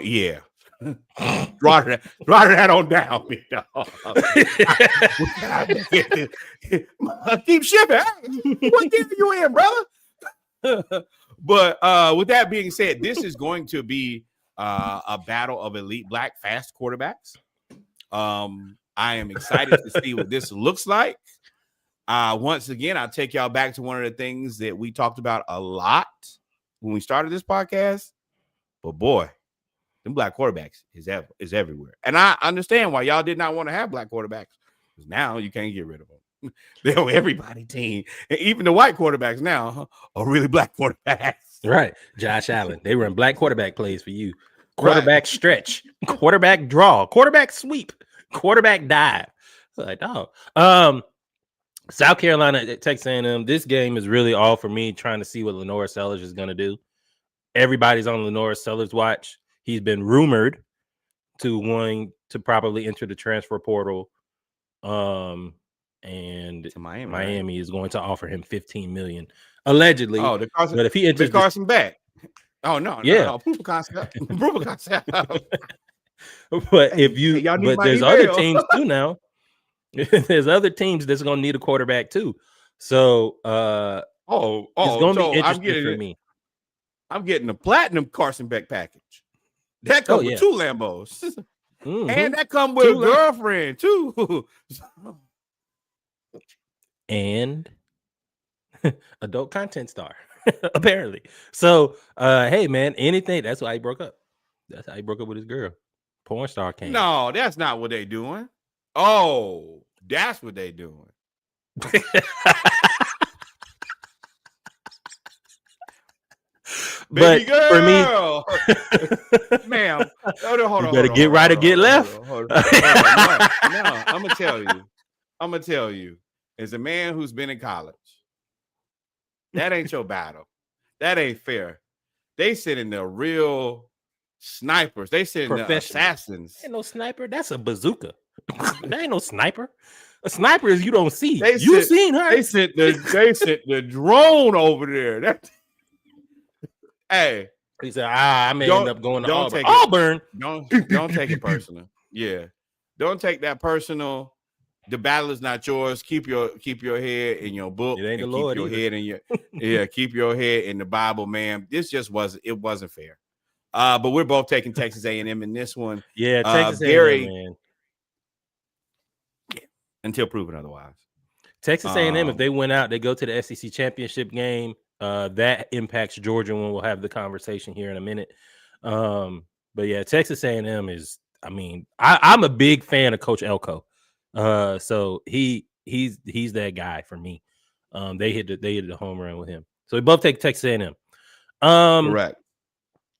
yeah. Draw that on down, big dog. Keep shipping. What game are you in, brother? But with that being said, this is going to be a battle of elite black fast quarterbacks. I am excited to see what this looks like. Once again, I'll take y'all back to one of the things that we talked about a lot when we started this podcast. But boy, them black quarterbacks is everywhere. And I understand why y'all did not want to have black quarterbacks. Because now you can't get rid of them. They're on everybody's team. And even the white quarterbacks now are really black quarterbacks.
Right. Josh Allen. They run black quarterback plays for you. Quarterback stretch. Quarterback draw. Quarterback sweep. Quarterback dive. Like, oh. South Carolina, Texas A&M, this game is really all for me trying to see what Lenore Sellers is going to do. Everybody's on Lenore Sellers' watch. He's been rumored to wanting to probably enter the transfer portal. And
To Miami,
Miami is going to offer him $15 million allegedly.
Oh,
but if he enters
Carson back. Oh no, proof of concept. Proof of concept.
But there's other teams too now. There's other teams that's gonna need a quarterback too. So it's gonna be interesting for me.
I'm getting a platinum Carson Beck package. That comes with 2 Lambos. And that comes with a girlfriend too.
And adult content star, apparently. So hey man, anything. That's why he broke up. That's how he broke up with his girl. Porn star came.
No, that's not what they doing. Oh, that's what they doing. Baby girl.
For me,
ma'am, hold on.
You better get right or get left.
Hold on. No, I'm gonna tell you. As a man who's been in college, that ain't your battle. That ain't fair. They sending the real snipers. They sending the assassins.
Ain't no sniper. That's a bazooka. That ain't no sniper. A sniper is you don't see. Seen her.
They sent the drone over there. Hey,
he said, I may end up going to Auburn. Auburn.
Don't take it personal. Yeah, don't take that personal. The battle is not yours. Keep your head in your book.
It ain't the
keep
Lord
your
either.
head in your keep your head in the Bible, man. This just wasn't fair. But we're both taking Texas A&M in this one.
Yeah, Texas A&M, man.
Yeah, until proven otherwise.
Texas A&M, if they went out, they go to the SEC championship game. That impacts Georgia when we'll have the conversation here in a minute. But yeah, Texas A&M is. I mean, I'm a big fan of Coach Elko. So he's that guy for me. They hit the home run with him. So we both take Texas A&M.
Correct.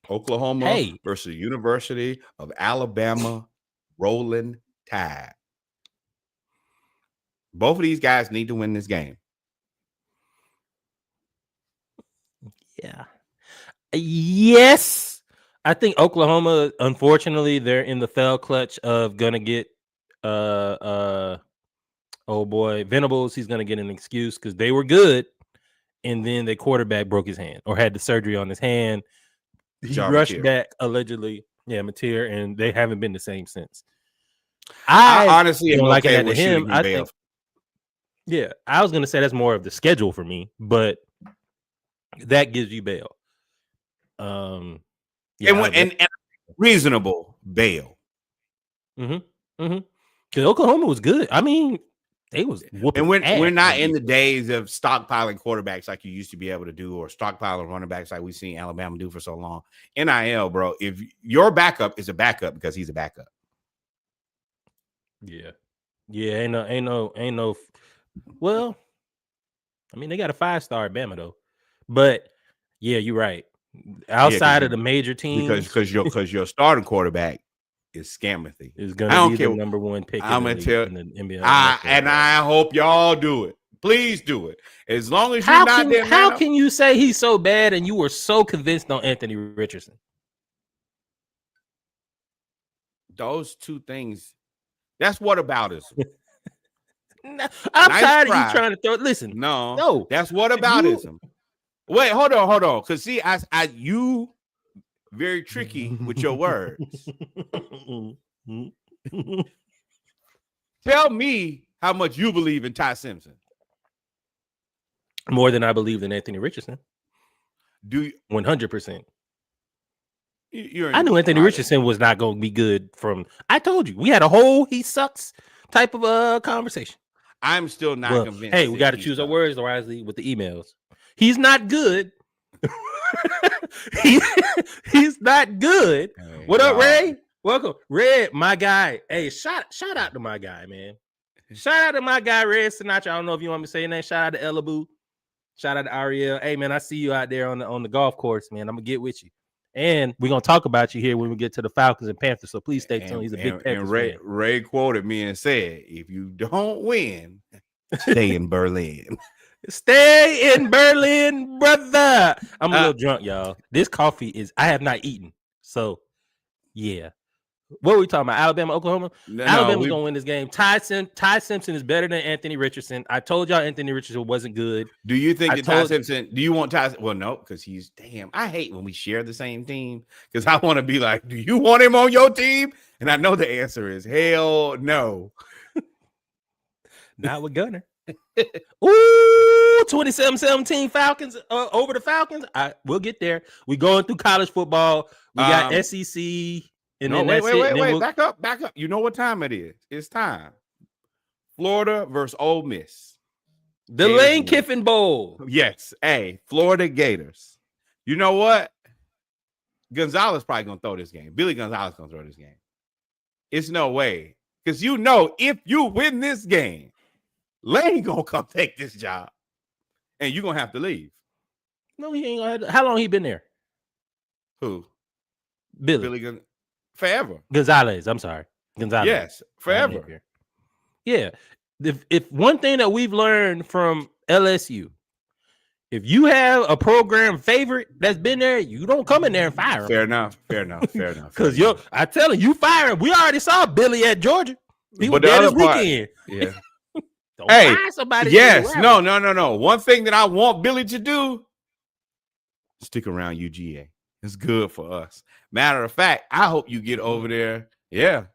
Oklahoma versus University of Alabama, rolling tide. Both of these guys need to win this game.
Yeah. Yes. I think Oklahoma, unfortunately, they're in the fell clutch of gonna get oh boy, Venables. He's gonna get an excuse because they were good, and then their quarterback broke his hand or had the surgery on his hand. He rushed back allegedly, Mateer, and they haven't been the same since. I honestly am like that to him. I think, I was gonna say that's more of the schedule for me, but that gives you bail. And
reasonable bail.
Because Oklahoma was good. I mean, they was whooping.
And we're not in the days of stockpiling quarterbacks like you used to be able to do, or stockpiling running backs like we've seen Alabama do for so long. NIL, bro. If your backup is a backup because he's a backup.
Yeah. Ain't no. Well, I mean, they got a 5-star at Bama though, but yeah, you're right. Outside of the major teams,
because your starting quarterback is Scamathy.
Is gonna be the number one pick.
I'm gonna tell in the NBA. I hope y'all do it. Please do it. As long as you're not there.
How can you say he's so bad and you were so convinced on Anthony Richardson?
Those two things. That's whataboutism.
I'm tired of you trying to throw. Listen,
no, that's whataboutism. Wait, hold on. Because see, you very tricky with your words. Tell me how much you believe in Ty Simpson.
More than I believe in Anthony Richardson.
Do you
100%? I knew Anthony Richardson was not going to be good. I told you we had a whole he sucks type of conversation.
I'm still not convinced.
Hey, we got to choose our words wisely with the emails. He's not good. He's not good. Hey, what up, Ray? Welcome, Red, my guy. Hey, shout out to my guy, man. Shout out to my guy, Red Sinatra. I don't know if you want me to say your name. Shout out to Elabu. Shout out to Ariel. Hey, man, I see you out there on the golf course, man. I'm gonna get with you, and we're gonna talk about you here when we get to the Falcons and Panthers. So please stay tuned. He's a big Panthers fan.
Ray quoted me and said, "If you don't win, stay in Berlin."
Stay in Berlin, brother. I'm a little drunk, y'all. This coffee I have not eaten. So, yeah. What were we talking about? Alabama, Oklahoma?
No,
Alabama's going to win this game. Ty Simpson is better than Anthony Richardson. I told y'all Anthony Richardson wasn't good.
Do you think that Ty Simpson, do you want Ty? Well, no, because he's, damn, I hate when we share the same team because I want to be like, do you want him on your team? And I know the answer is hell no.
Not with Gunner. Ooh, 27-17 Falcons over the Falcons. We'll get there. We going through college football. We got SEC. And
no,
then
wait. Back up. You know what time it is? It's time. Florida versus Ole Miss.
The Lane Kiffin Bowl.
Yes. Hey, Florida Gators. You know what? Gonzalez probably going to throw this game. Billy Gonzalez going to throw this game. It's no way. Because you know, if you win this game, Lane going to come take this job. And you're going to have to leave.
No, he ain't going to. How long he been there?
Who?
Billy.
Forever.
Gonzalez. I'm sorry. Gonzalez.
Yes, forever.
Yeah. If one thing that we've learned from LSU, if you have a program favorite that's been there, you don't come in there and fire him.
Fair enough.
Because I tell you fire him. We already saw Billy at Georgia. He was
the
there
other
this
part,
weekend.
Yeah.
Don't fire somebody.
Yes. No. One thing that I want Billy to do, stick around UGA. It's good for us. Matter of fact, I hope you get over there. Yeah.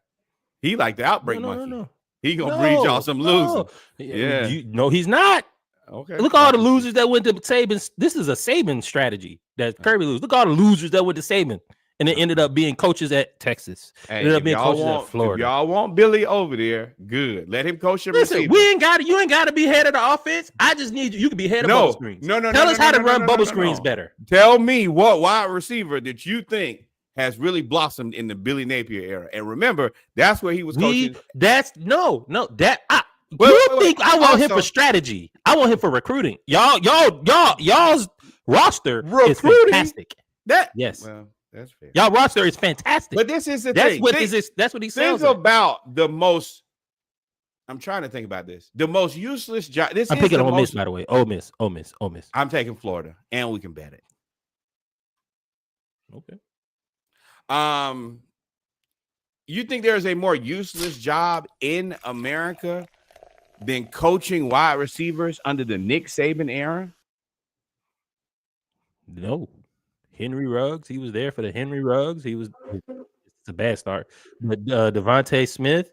He like the outbreak monkey. No. He gonna breed y'all some losing. Yeah.
No, he's not.
Okay.
Look at all the losers that went to Saban. This is a Saban strategy that Kirby lose. Look at all the losers that went to Saban and it ended up being coaches at Texas. Ended up being coaches at Florida.
If y'all want Billy over there, good. Let him coach your
Listen, you ain't got to be head of the offense. I just need you. You can be head of bubble screens.
No.
Tell us how to run bubble screens better.
Tell me what wide receiver that you think has really blossomed in the Billy Napier era. And remember, that's where he was coaching.
I want him for strategy. I want him for recruiting. Y'all's roster is fantastic. Yes.
Well, that's fair.
Y'all roster is fantastic.
But this is the thing.
That's what he says.
Think about the most. I'm trying to think about this. The most useless job.
I'm picking Ole Miss, by the way. Ole Miss.
I'm taking Florida, and we can bet it.
Okay.
You think there's a more useless job in America than coaching wide receivers under the Nick Saban era?
No. Henry Ruggs, he was there for the Henry Ruggs. It's a bad start. But Devontae Smith,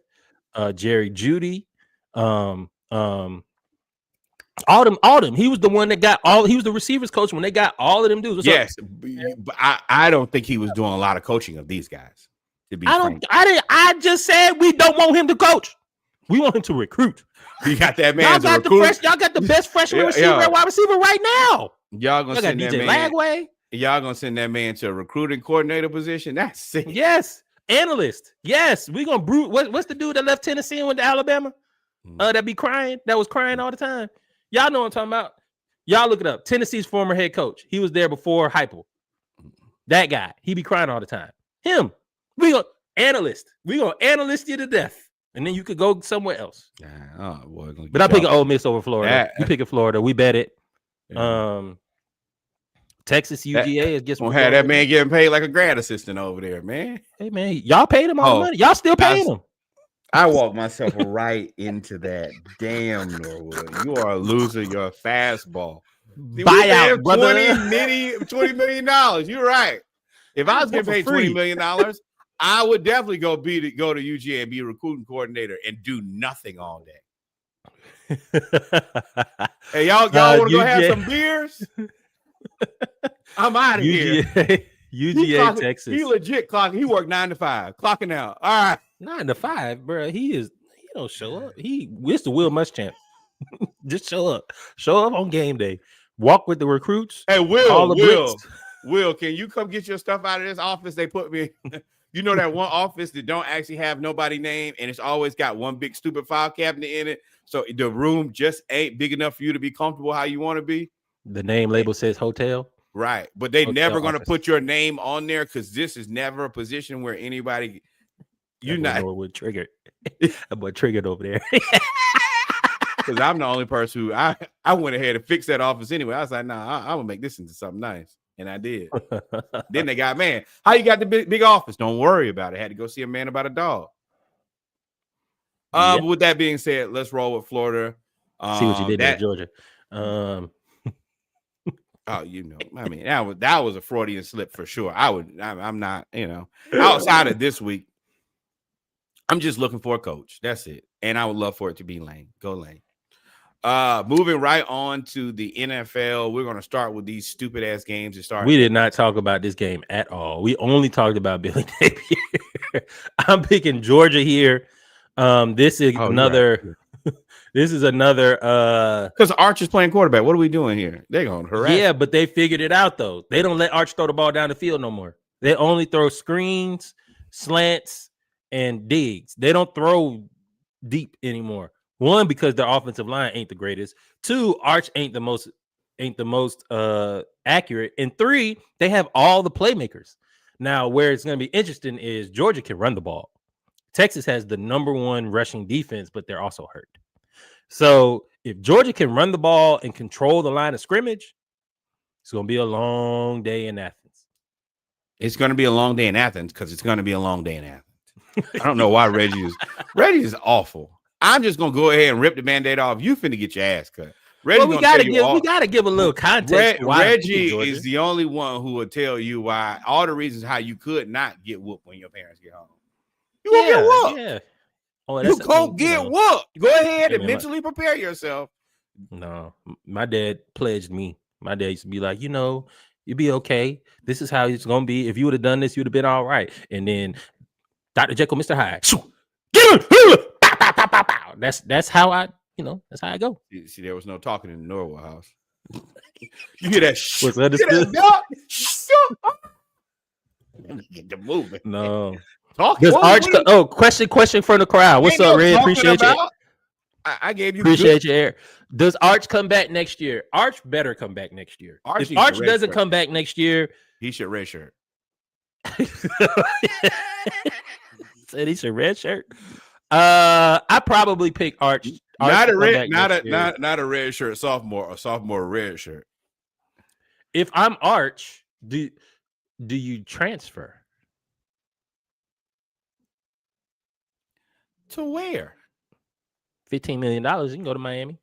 Jerry Jeudy, Autumn. He was the one that got he was the receivers coach when they got all of them dudes.
Yes, but I don't think he was doing a lot of coaching of these guys. To be frank.
I just said we don't want him to coach. We want him to recruit.
You got that man.
Y'all got the best freshman receiver and wide receiver right now.
Y'all gonna send
DJ
that man.
Lagway.
Y'all gonna send that man to a recruiting coordinator position? That's sick.
Yes, analyst. Yes, we gonna brew. What's the dude that left Tennessee and went to Alabama? That be crying. That was crying all the time. Y'all know what I'm talking about. Y'all look it up. Tennessee's former head coach. He was there before Heupel. That guy. He be crying all the time. Him. We gonna analyst. We gonna analyst you to death, and then you could go somewhere else. But I'm picking Ole Miss over Florida. You picking Florida. We bet it. Texas UGA is just
gonna have that man getting paid like a grad assistant over there, man.
Hey man, y'all paid him all the money. Y'all still paying him.
I walked myself right into that. Damn, Norwood, you are a loser. You're a fastball.
Buyout, brother.
$20 million. You're right. If I was getting paid $20 million, I would definitely go to UGA and be a recruiting coordinator and do nothing all day. Hey, y'all want to go have some beers? I'm out of here.
UGA, Texas.
He legit clocking. He worked 9 to 5, clocking out. All right,
9 to 5, bro. He don't show up. It's the Will Muschamp. Just show up on game day. Walk with the recruits.
Hey, Will, can you come get your stuff out of this office? They put me. You know that one office that don't actually have nobody name, and it's always got one big stupid file cabinet in it. So the room just ain't big enough for you to be comfortable how you want to be.
The name label says hotel.
Right. But they never going to put your name on there because this is never a position where anybody
would trigger. That boy triggered over there.
Because I'm the only person who I went ahead and fixed that office anyway. I was like, nah, I'm gonna make this into something nice. And I did. Then they got, man, how you got the big office? Don't worry about it. Had to go see a man about a dog. But with that being said, let's roll with Florida.
See what you did there, Georgia.
Oh, you know, I mean, that was a Freudian slip for sure. I'm not, you know, outside of this week, I'm just looking for a coach. That's it. And I would love for it to be Lane. Go Lane. Moving right on to the NFL, we're going to start with these stupid ass games.
We did not talk about this game at all. We only talked about Billy Napier. I'm picking Georgia here. This is another. Right. This is another.
Because Arch is playing quarterback. What are we doing here? They're going to harass.
Yeah, but they figured it out though. They don't let Arch throw the ball down the field no more. They only throw screens, slants, and digs. They don't throw deep anymore. One, because their offensive line ain't the greatest. Two, Arch ain't the most accurate. And three, they have all the playmakers. Now, where it's going to be interesting is Georgia can run the ball. Texas has the #1 rushing defense, but they're also hurt. So if Georgia can run the ball and control the line of scrimmage, it's going to be a long day in Athens.
It's going to be a long day in Athens because it's going to be a long day in Athens. I don't know why Reggie is awful. I'm just gonna go ahead and rip the Band-Aid off. You finna get your ass cut.
Well, we gotta give a little context.
Reggie is the only one who will tell you why all the reasons how you could not get whooped when your parents get home. You gonna get whooped. Yeah. Oh, you gonna get whooped. Go ahead and mentally prepare yourself.
No, my dad pledged me. My dad used to be like, you know, you'll be okay. This is how it's gonna be. If you would have done this, you'd have been all right. And then Dr. Jekyll, Mr. Hyde. That's how I, you know, that's how I go.
See, there was no talking in the Norwell house. You hear that?
Was understood?
Get the movement.
No. Question from the crowd. What's up, Red? Appreciate you.
I gave you.
Appreciate your air. Does Arch come back next year? Arch better come back next year. If Arch doesn't come back next year,
he should red shirt.
Said he should red shirt. I probably pick Arch.
Not a red shirt sophomore, a sophomore red shirt.
If I'm Arch, do you transfer?
To where?
$15 million. You can go to Miami.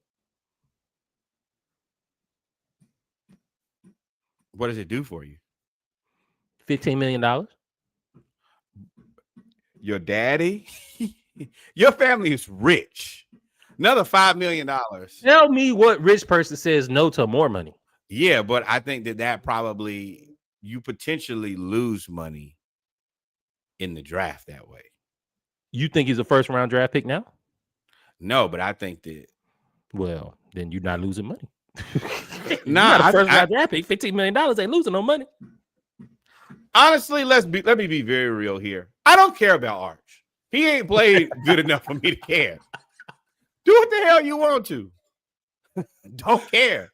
What does it do for you?
$15 million.
Your daddy? Your family is rich. Another $5 million.
Tell me what rich person says no to more money.
Yeah, but I think that probably you potentially lose money in the draft that way.
You think he's a first round draft pick now?
No, but I think that.
Well, then you're not losing money.
Nah,
first round draft pick, $15 million ain't losing no money.
Honestly, let me be very real here. I don't care about Arch. He ain't played good enough for me to care. Do what the hell you want to. Don't care.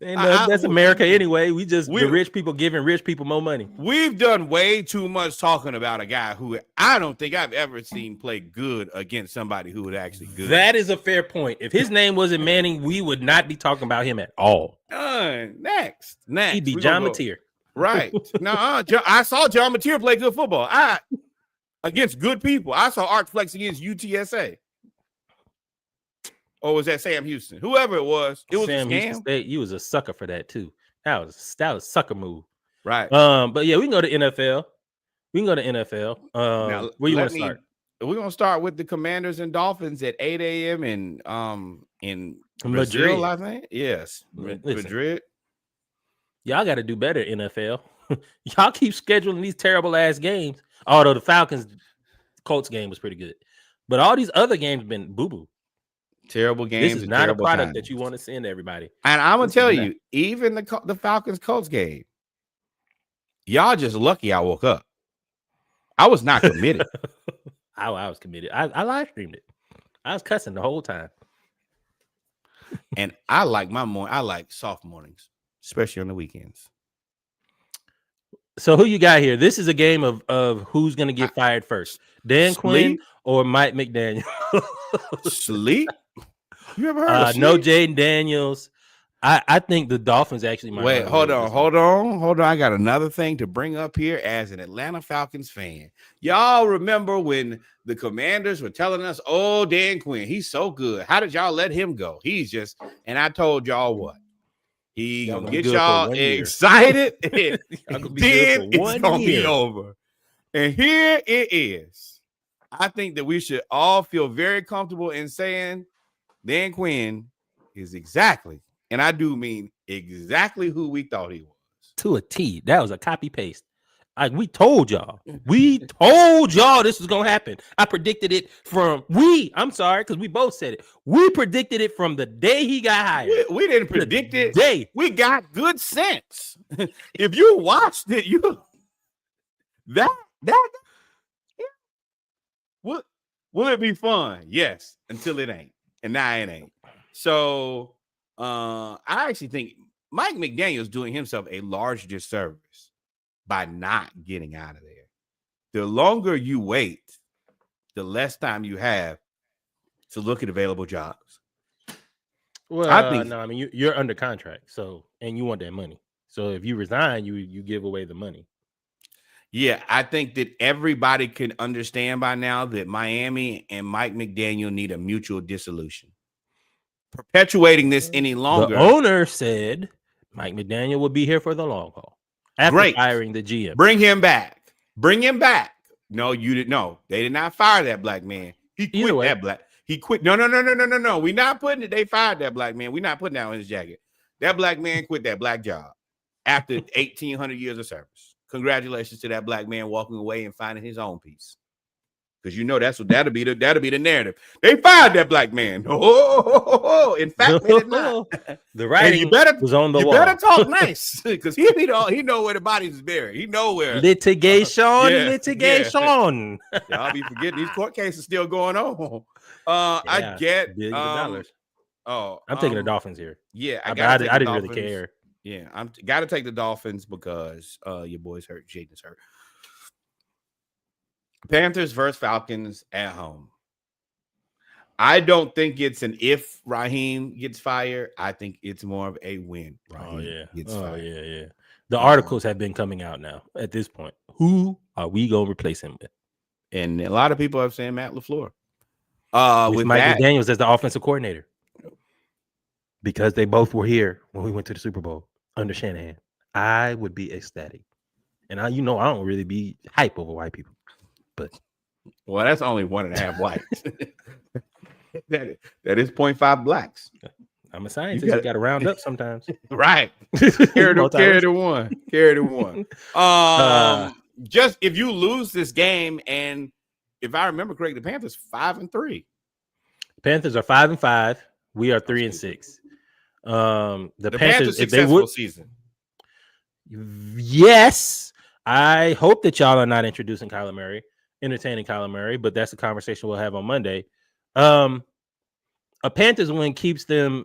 And that's America anyway. The rich people giving rich people more money.
We've done way too much talking about a guy who I don't think I've ever seen play good against somebody who was actually good.
That is a fair point. If his name wasn't Manning, we would not be talking about him at all.
Next.
He'd be John Mateer.
Right. No, I saw John Mateer play good football. Against good people. I saw Arch flex against UTSA. Or was that Sam Houston? Whoever it was
Sam
a scam.
Houston State. You was a sucker for that too. That was a sucker move.
Right.
But yeah, we can go to NFL. Now, where you want to start?
We're gonna start with the Commanders and Dolphins at 8 a.m. in Brazil, I think. Yes. Madrid.
Y'all got to do better, NFL. Y'all keep scheduling these terrible ass games. Although the Falcons Colts game was pretty good, but all these other games been boo boo.
Terrible games.
This is not a product that you want to send to everybody.
And I'm gonna tell you, even the Falcons Colts game, y'all just lucky I woke up. I was not committed.
I was committed. I live streamed it. I was cussing the whole time.
And I like soft mornings, especially on the weekends.
So who you got here? This is a game of who's going to get fired first, Dan Quinn or Mike McDaniel.
Sleep? You ever heard of
no Jaden Daniels. I think the Dolphins actually might
Wait,
run
hold
away with
on,
this
hold on. I got another thing to bring up here as an Atlanta Falcons fan. Y'all remember when the Commanders were telling us, "Oh, Dan Quinn, he's so good. How did y'all let him go? He's just..." And I told y'all what? He
Y'all
gonna
gonna be
get
good for
y'all
1 year.
excited,
Y'all
and
gonna be good
then
for
it's
1
gonna be
year.
over. And here it is. I think that we should all feel very comfortable in saying Dan Quinn is exactly, and I do mean exactly, who we thought he was.
To a T. That was a copy paste. We told y'all. We told y'all this was gonna happen. I predicted it I'm sorry, because we both said it. We predicted it from the day he got hired.
We didn't predict it.
Day.
We got good sense. If you watched it, that will it be fun? Yes, until it ain't. And now it ain't. So I actually think Mike McDaniel's doing himself a large disservice by not getting out of there. The longer you wait, the less time you have to look at available jobs.
Well, I mean you're under contract, so, and you want that money. So if you resign, you give away the money.
Yeah, I think that everybody can understand by now that Miami and Mike McDaniel need a mutual dissolution. Perpetuating this any longer.
The owner said Mike McDaniel will be here for the long haul after firing the GM.
Bring him back. Bring him back. No, you didn't. No, they did not fire that black man. He quit that black. He quit. No. We're not putting it. They fired that black man. We're not putting that on his jacket. That black man quit that black job after 1,800 years of service. Congratulations to that black man walking away and finding his own peace. Because you know that'll be the narrative. They fired that black man. Oh, in fact, they did not.
The writing was on the wall.
You better talk nice, because he know where the bodies is buried. He know where
litigation.
Y'all be forgetting these court cases still going on. I get
billions of dollars.
Oh,
I'm taking the Dolphins here.
Yeah,
I didn't really care.
Yeah, I'm got to take the Dolphins because your boy's hurt. Jaden's hurt. Panthers versus Falcons at home. I don't think it's an if Raheem gets fired. I think it's more of a when Raheem gets fired.
Yeah. The articles have been coming out now at this point. Who are we going to replace him with?
And a lot of people are saying Matt LaFleur.
With Mike McDaniels as the offensive coordinator. Because they both were here when we went to the Super Bowl under Shanahan. I would be ecstatic. And I don't really be hype over white people. But
that's only 1.5 whites. that is 0.5 blacks.
I'm a scientist. You got to round up sometimes.
Right. Carry the one. Just if you lose this game, and if I remember correctly, the Panthers 5-3.
Panthers are 5-5. We are 3-6. The Panthers
successful season.
Yes. I hope that y'all are not entertaining Kyler Murray, but that's a conversation we'll have on Monday. A Panthers win keeps them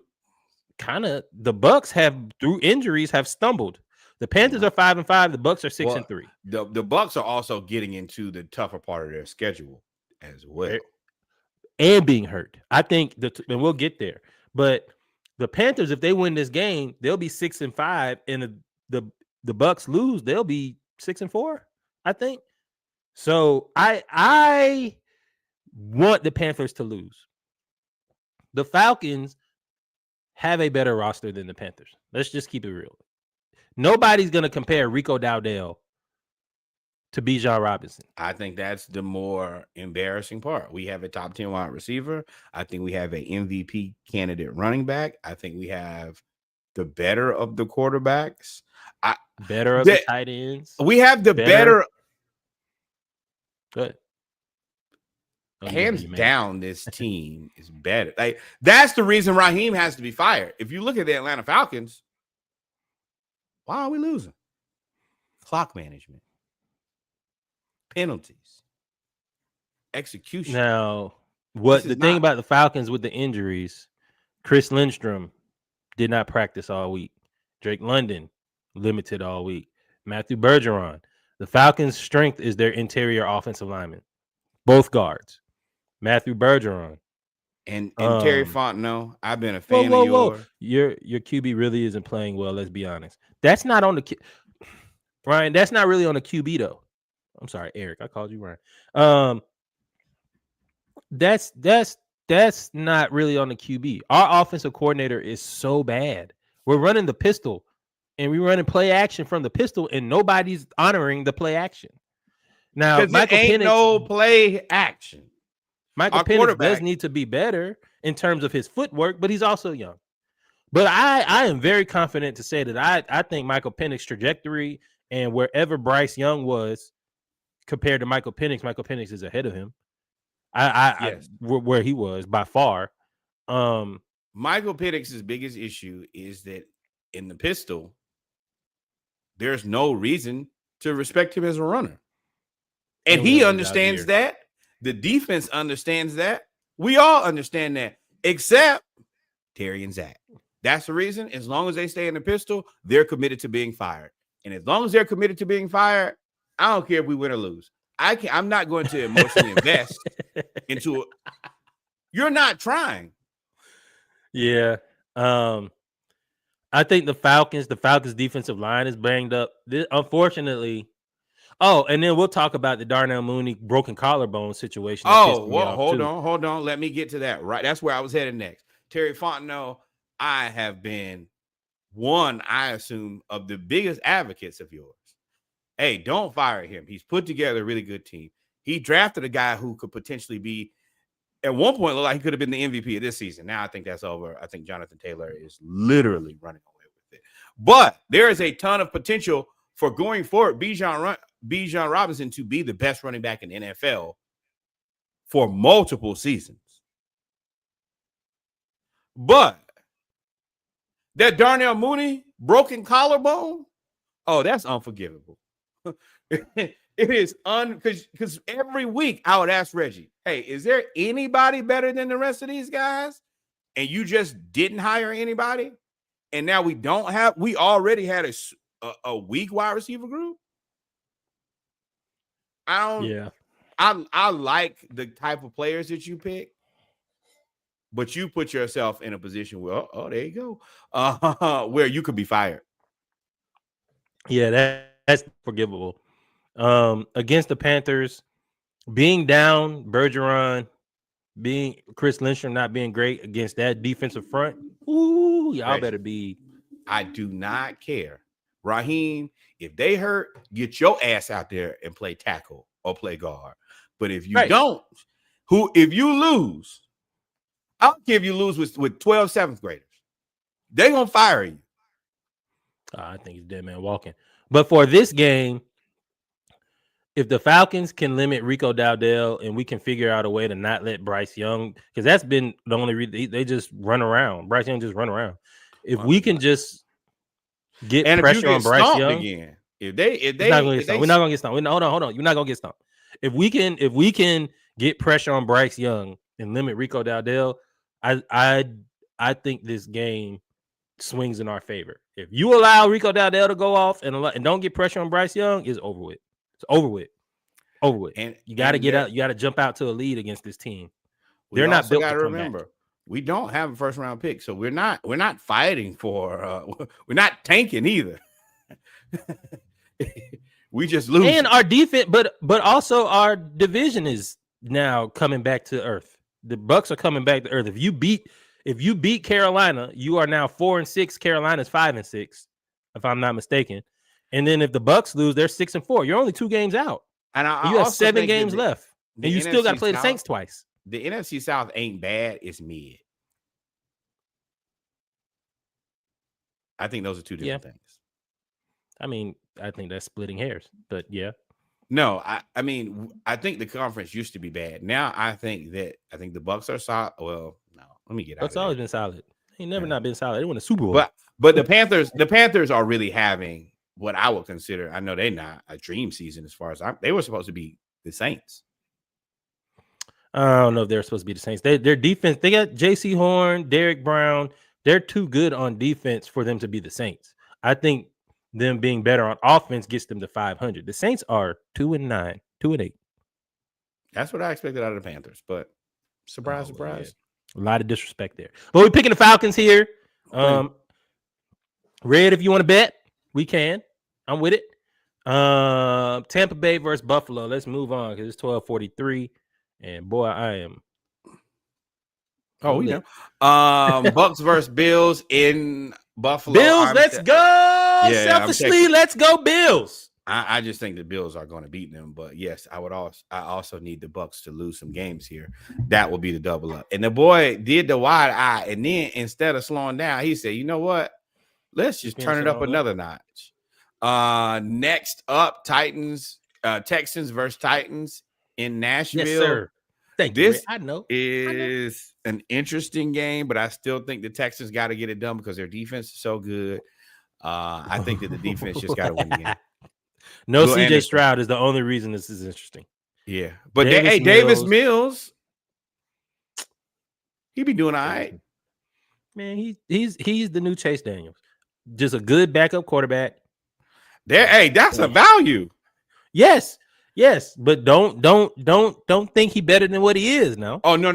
the Bucks have, through injuries, have stumbled. The Panthers are 5-5. The Bucks are 6-3.
The Bucks are also getting into the tougher part of their schedule as well.
And being hurt. I think and we'll get there. But the Panthers, if they win this game, they'll be 6-5, and the Bucks lose, they'll be 6-4, I think. So I want the Panthers to lose. The Falcons have a better roster than the Panthers. Let's just keep it real. Nobody's going to compare Rico Dowdell to Bijan Robinson.
I think that's the more embarrassing part. We have a top 10 wide receiver. I think we have an MVP candidate running back. I think we have the better of the quarterbacks.
The tight ends.
We have the better.
Good.
Hands down, this team is better. Like, that's the reason Raheem has to be fired. If you look at the Atlanta Falcons, why are we losing? Clock management, penalties, execution.
Now, thing about the Falcons with the injuries, Chris Lindstrom did not practice all week. Drake London limited all week. Matthew Bergeron. The Falcons' strength is their interior offensive linemen, both guards. Matthew Bergeron
And Terry Fontenot, I've been a
Whoa,
fan
whoa,
of
whoa!
yours.
Your QB really isn't playing well. Let's be honest. That's not on the Ryan. That's not really on the QB though. I'm sorry, Eric. I called you Ryan. That's not really on the QB. Our offensive coordinator is so bad. We're running the pistol, and we're running play action from the pistol, and nobody's honoring the play action. Now,
Because it ain't no play action.
Michael Penix does need to be better in terms of his footwork, but he's also young. But I am very confident to say that I think Michael Penix's trajectory and wherever Bryce Young was compared to Michael Penix is ahead of him. Where he was by far.
Michael Penix's biggest issue is that in the pistol, there's no reason to respect him as a runner. And he understands that. The defense understands that. We all understand that, except Terry and Zach. That's the reason. As long as they stay in the pistol, they're committed to being fired. And as long as they're committed to being fired, I don't care if we win or lose. I'm not going to emotionally invest into it. You're not trying.
Yeah. I think the Falcons defensive line is banged up. Unfortunately. Oh, and then we'll talk about the Darnell Mooney broken collarbone situation.
Oh, well, hold on. Let me get to that. Right. That's where I was headed next. Terry Fontenot, I have been one, I assume, of the biggest advocates of yours. Hey, don't fire him. He's put together a really good team. He drafted a guy who could potentially be, at one point, looked like he could have been the MVP of this season. Now I think that's over. I think Jonathan Taylor is literally running away with it. But there is a ton of potential for going forward. Bijan Robinson to be the best running back in the NFL for multiple seasons. But that Darnell Mooney broken collarbone, oh, that's unforgivable. It is because every week I would ask Reggie, hey, is there anybody better than the rest of these guys? And you just didn't hire anybody. And now we already had a weak wide receiver group. I like the type of players that you pick, but you put yourself in a position where, there you go, where you could be fired.
Yeah, that's forgivable. Against the Panthers, being down, Bergeron, being Chris Lindstrom not being great against that defensive front. Ooh, y'all better be.
I do not care. Raheem, if they hurt, get your ass out there and play tackle or play guard. But if you don't, if you lose, I don't care if you lose with 12 seventh graders. They're going to fire you.
I think he's dead man walking. But for this game, if the Falcons can limit Rico Dowdell and we can figure out a way to not let Bryce Young, because that's been the only reason they just run around. Bryce Young just run around. If we can just get pressure on Bryce Young
again, we're
not gonna get stumped. Hold on. You're not gonna get stumped. If we can get pressure on Bryce Young and limit Rico Dowdell, I think this game swings in our favor. If you allow Rico Dowdell to go off and don't get pressure on Bryce Young, it's over with. It's over with. And you got to get out. You got to jump out to a lead against this team. They're not built to come back.
We don't have a first round pick, so we're not fighting for. We're not tanking either. We just lose.
And our defense, but also our division is now coming back to earth. The Bucs are coming back to earth. If you beat Carolina, you are now 4-6. Carolina's 5-6, if I'm not mistaken. And then if the Bucs lose, they're 6-4. You're only 2 games out. And you have 7 games left, and you still got to play the Saints twice.
The NFC South ain't bad; it's mid. I think those are 2 different things.
I mean, I think that's splitting hairs, but yeah.
No, I mean, I think the conference used to be bad. Now I think the Bucs are solid. Well, no, let me get out.
Bucs always been solid. He never not been solid. They won a Super Bowl.
But the Panthers are really having what I would consider. I know they're not a dream season as far as they were supposed to be the Saints.
I don't know if they're supposed to be the Saints. Their defense, they got J.C. Horn, Derek Brown. They're too good on defense for them to be the Saints. I think them being better on offense gets them to 500. The Saints are 2-9, 2-8.
That's what I expected out of the Panthers, but surprise.
A lot of disrespect there. But we're picking the Falcons here. Red, if you want to bet, we can. I'm with it. Tampa Bay versus Buffalo. Let's move on because it's 12:43. And boy, I am.
Oh, we know. Bucks versus Bills in Buffalo.
Bills, let's go. Yeah, selfishly, let's go Bills.
I just think the Bills are going to beat them, but yes, I also need the Bucks to lose some games here. That will be the double up. And the boy did the wide eye, and then instead of slowing down, he said, "You know what? Let's just turn it up another notch." Next up, Texans versus Titans in Nashville.
Yes, sir. Thank you. I know
is an interesting game, but I still think the Texans got to get it done because their defense is so good. I think that the defense just got to win the game.
No, CJ Stroud is the only reason this is interesting.
Yeah, but Davis Mills, he be doing all right.
Man, he's the new Chase Daniels. Just a good backup quarterback.
That's a value.
Yes, but don't think he better than what he is now.
Oh no.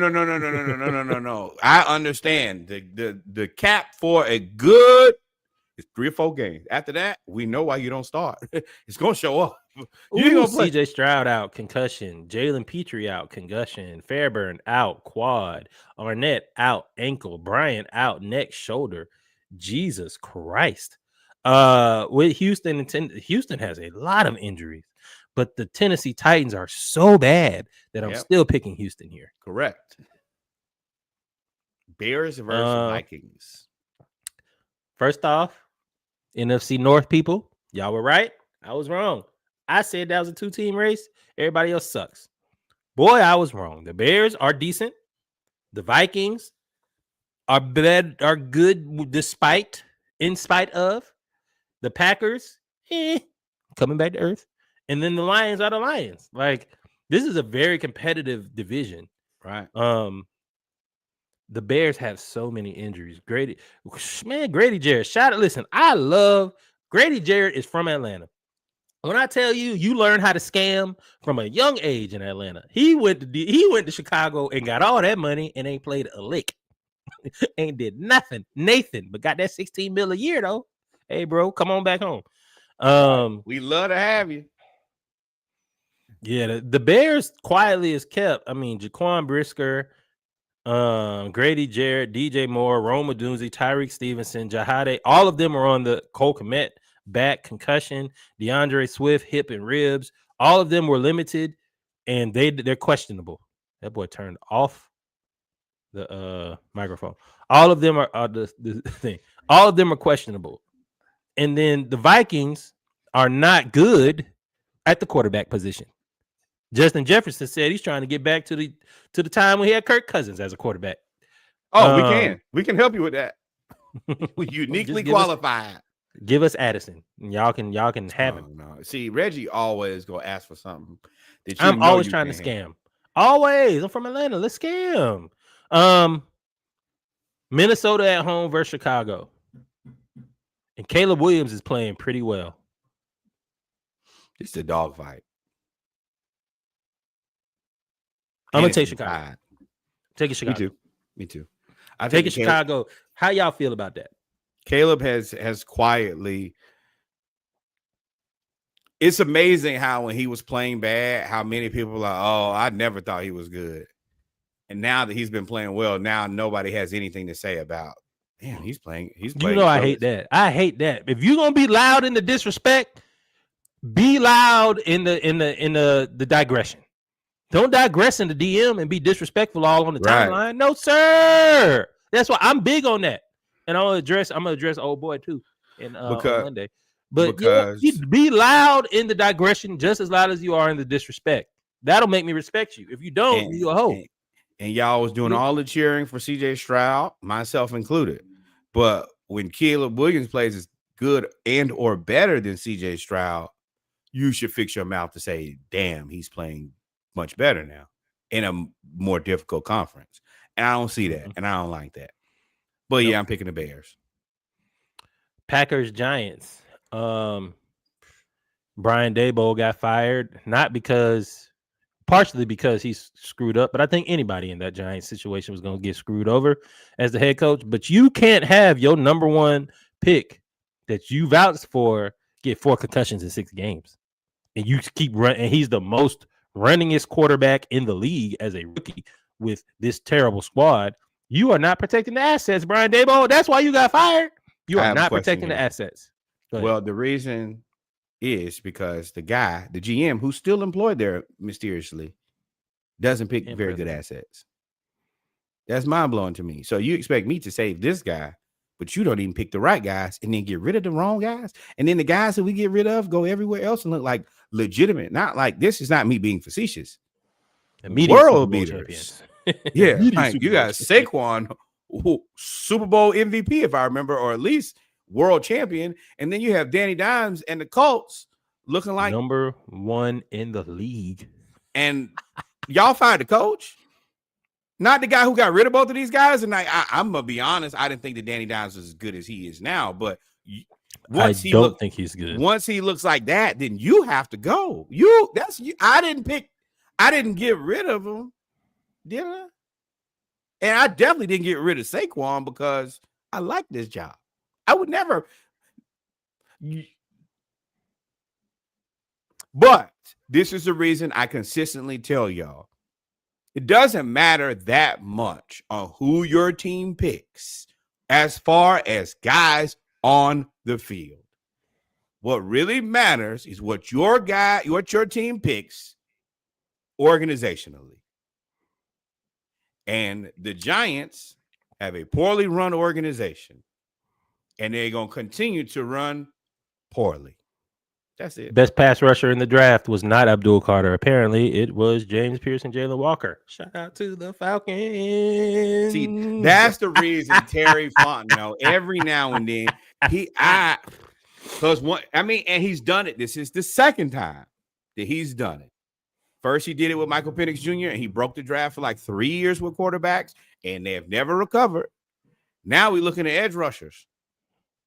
I understand the cap for a good is 3 or 4 games. After that, we know why you don't start. It's gonna show up.
You gonna play. CJ Stroud out, concussion. Jalen Petrie out, concussion. Fairburn out, quad. Arnett out, ankle. Bryant out, neck, shoulder. Jesus Christ. With Houston, Houston has a lot of injuries, but the Tennessee Titans are so bad that I'm still picking Houston here.
Correct. Bears versus Vikings.
First off, NFC North people, y'all were right. I was wrong. I said that was a 2-team race. Everybody else sucks. Boy, I was wrong. The Bears are decent. The Vikings are good in spite of. The Packers, coming back to earth. And then the Lions are the Lions. Like, this is a very competitive division.
Right.
The Bears have so many injuries. Grady Jarrett. Listen, I love Grady Jarrett is from Atlanta. When I tell you, you learn how to scam from a young age in Atlanta. He went to Chicago and got all that money and ain't played a lick. Ain't did nothing. Nathan, but got that $16 million a year though. Hey, bro, come on back home.
We love to have you.
Yeah, the Bears quietly is kept. I mean, Jaquan Brisker, Grady Jarrett, DJ Moore, Rome Odunze, Tyreek Stevenson, Jahade, all of them are on the Cole Kmet back, concussion, DeAndre Swift, hip and ribs. All of them were limited, and they're questionable. That boy turned off the microphone. All of them are the thing. All of them are questionable. And then the Vikings are not good at the quarterback position. Justin Jefferson said he's trying to get back to the time when he had Kirk Cousins as a quarterback.
Oh, we can help you with that. We uniquely qualified.
Give us Addison, and y'all can have him.
No. See, Reggie always go ask for something.
I'm always trying to scam. Always, I'm from Atlanta. Let's scam. Minnesota at home versus Chicago, and Caleb Williams is playing pretty well.
It's a dogfight.
I'm gonna take Chicago. Take it, Chicago.
Me too.
I take it, Chicago. How y'all feel about that?
Caleb has quietly. It's amazing how when he was playing bad, how many people are like, "Oh, I never thought he was good," and now that he's been playing well, now nobody has anything to say about. Damn, he's playing. You know,
I hate that. I hate that. If you're gonna be loud in the disrespect, be loud in the digression. Don't digress in the DM and be disrespectful all on the timeline. No, sir. That's why I'm big on that. And I'm gonna address old boy too on Monday. But be loud in the digression just as loud as you are in the disrespect. That'll make me respect you. If you don't, you're a hoe.
And y'all was doing all the cheering for CJ Stroud, myself included. But when Caleb Williams plays as good and or better than CJ Stroud, you should fix your mouth to say, damn, he's playing much better now in a more difficult conference. And I don't see that. And I don't like that. But yeah, I'm picking the Bears.
Packers Giants. Brian Daboll got fired, not because partially because he's screwed up. But I think anybody in that Giants situation was going to get screwed over as the head coach. But you can't have your number one pick that you vouched for get 4 concussions in 6 games, and you keep running. And he's the most runningest quarterback in the league as a rookie with this terrible squad. You are not protecting the assets, Brian Daboll. That's why you got fired. You are not protecting the assets.
Well, the reason is because the guy, the GM, who's still employed there mysteriously, doesn't pick very good assets. That's mind-blowing to me. So you expect me to save this guy, but you don't even pick the right guys and then get rid of the wrong guys. And then the guys that we get rid of go everywhere else and look like legitimate. Not like, this is not me being facetious. World beaters. Yeah, like you got Saquon, Super Bowl MVP, if I remember, or at least world champion. And then you have Danny Dimes and the Colts looking like
number 1 in the league.
And y'all fired the coach, not the guy who got rid of both of these guys. And I'm gonna be honest, I didn't think that Danny Dimes was as good as he is now. But
I don't think he's good.
Once he looks like that, then you have to go. I didn't get rid of him, did I? And I definitely didn't get rid of Saquon because I like this job. I would never. But this is the reason I consistently tell y'all, it doesn't matter that much on who your team picks as far as guys on the field. What really matters is what your team picks organizationally. And the Giants have a poorly run organization, and they're going to continue to run poorly. That's it.
Best pass rusher in the draft was not Abdul Carter. Apparently, it was James Pierce and Jalen Walker. Shout out to the Falcons.
See, that's the reason Terry Fontenot, every now and then, and he's done it. This is the second time that he's done it. First, he did it with Michael Penix Jr., and he broke the draft for like 3 years with quarterbacks, and they have never recovered. Now we're looking at edge rushers.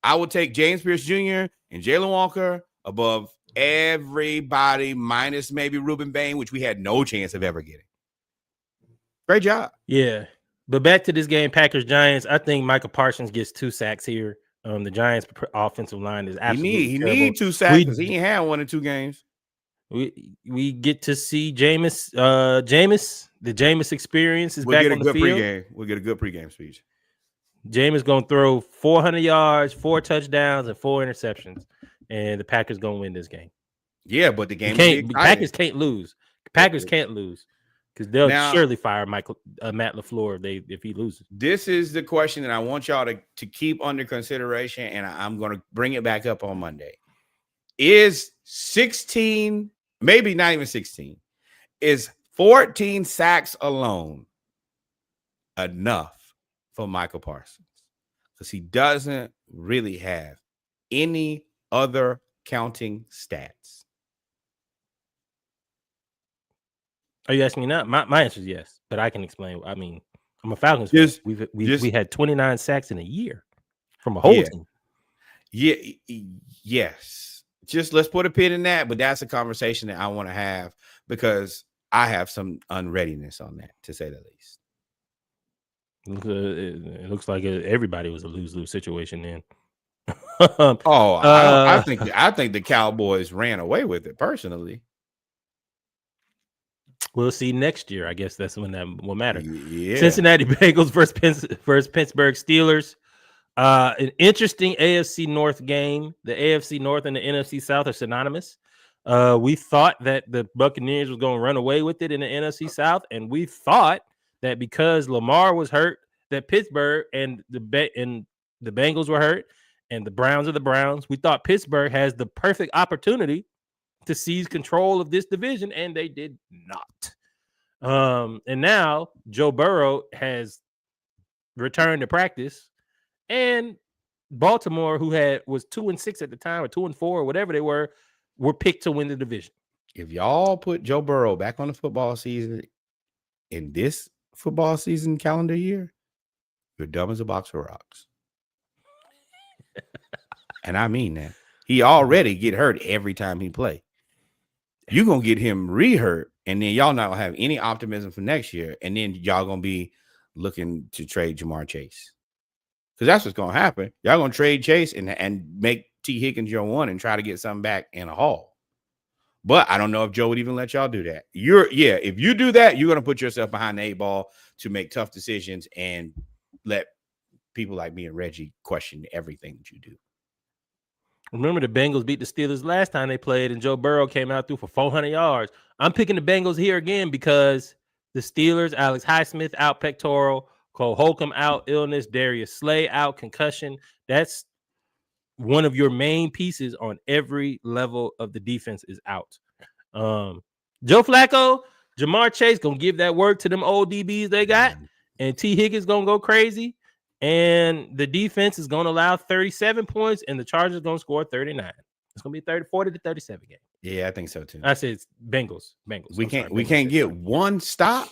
I would take James Pierce Jr. and Jalen Walker above everybody, minus maybe Ruben Bain, which we had no chance of ever getting. Great job.
Yeah. But back to this game, Packers-Giants, I think Michael Parsons gets 2 sacks here. The Giants' offensive line is absolutely
He need 2 sacks because he ain't had 1 in 2 games.
We get to see Jameis. The Jameis experience is back on the field.
We'll get a good pregame speech.
Jameis gonna throw 400 yards, 4 touchdowns, and 4 interceptions, and the Packers gonna win this game.
Yeah, but the game
Packers can't lose. Packers can't lose because they'll surely fire Matt LaFleur if he loses.
This is the question that I want y'all to keep under consideration, and I'm going to bring it back up on Monday. Is 16, maybe not even 16, is 14 sacks alone enough for Michael Parsons? Because he doesn't really have any other counting stats.
Are you asking me now? My answer is yes, but I can explain. I mean, I'm a Falcons fan. We had 29 sacks in a year from a whole team.
Yeah, yes. Just let's put a pin in that, but that's a conversation that I want to have because I have some unreadiness on that, to say the least.
It looks like everybody was a lose-lose situation then.
I think the Cowboys ran away with it personally.
We'll see next year. I guess that's when that will matter.
Yeah.
Cincinnati Bengals versus Pittsburgh Steelers. An interesting AFC North game. The AFC North and the NFC South are synonymous. We thought that the Buccaneers was going to run away with it in the NFC South, and we thought that because Lamar was hurt, that Pittsburgh and the Bengals were hurt, and the Browns are the Browns. We thought Pittsburgh has the perfect opportunity to seize control of this division, and they did not. And now Joe Burrow has returned to practice, and Baltimore, who was 2-6 at the time, or 2-4, or whatever they were picked to win the division.
If y'all put Joe Burrow back on the football season in this football season calendar year, you're dumb as a box of rocks. And I mean that. He already get hurt every time he play. You're going to get him re-hurt and then y'all not gonna have any optimism for next year, and then y'all gonna be looking to trade Jamar Chase. Because that's what's gonna happen. Y'all gonna trade Chase and make T. Higgins your one and try to get something back in a haul. But I don't know if Joe would even let y'all do that. If you do that, you're gonna put yourself behind the 8 ball to make tough decisions and let people like me and Reggie question everything that you do.
Remember, the Bengals beat the Steelers last time they played, and Joe Burrow came out through for 400 yards. I'm picking the Bengals here again because the Steelers, Alex Highsmith out pectoral, Cole Holcomb out illness, Darius Slay out concussion. That's one of your main pieces on every level of the defense is out. Joe Flacco, Jamar Chase gonna give that work to them old DBs they got, and T. Higgins gonna go crazy. And the defense is going to allow 37 points, and the Chargers going to score 39. It's going to be 40 to 37 game.
Yeah, I think so too.
I said it's Bengals.
We can't get one stop.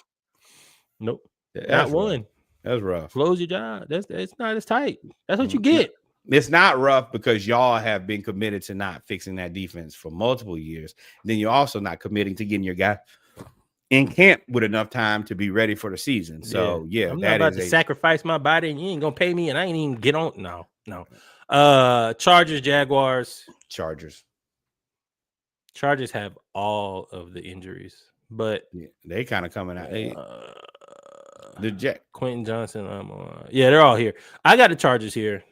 Nope, not one.
That's rough.
Close your job. It's not as tight. That's what you get.
It's not rough because y'all have been committed to not fixing that defense for multiple years. Then you're also not committing to getting your guy in camp with enough time to be ready for the season. So
I'm not about to sacrifice my body, and you ain't gonna pay me, and I ain't even get on. No. Chargers, Jaguars.
Chargers
have all of the injuries, but
they kind of coming out.
Quentin Johnson. They're all here. I got the Chargers here.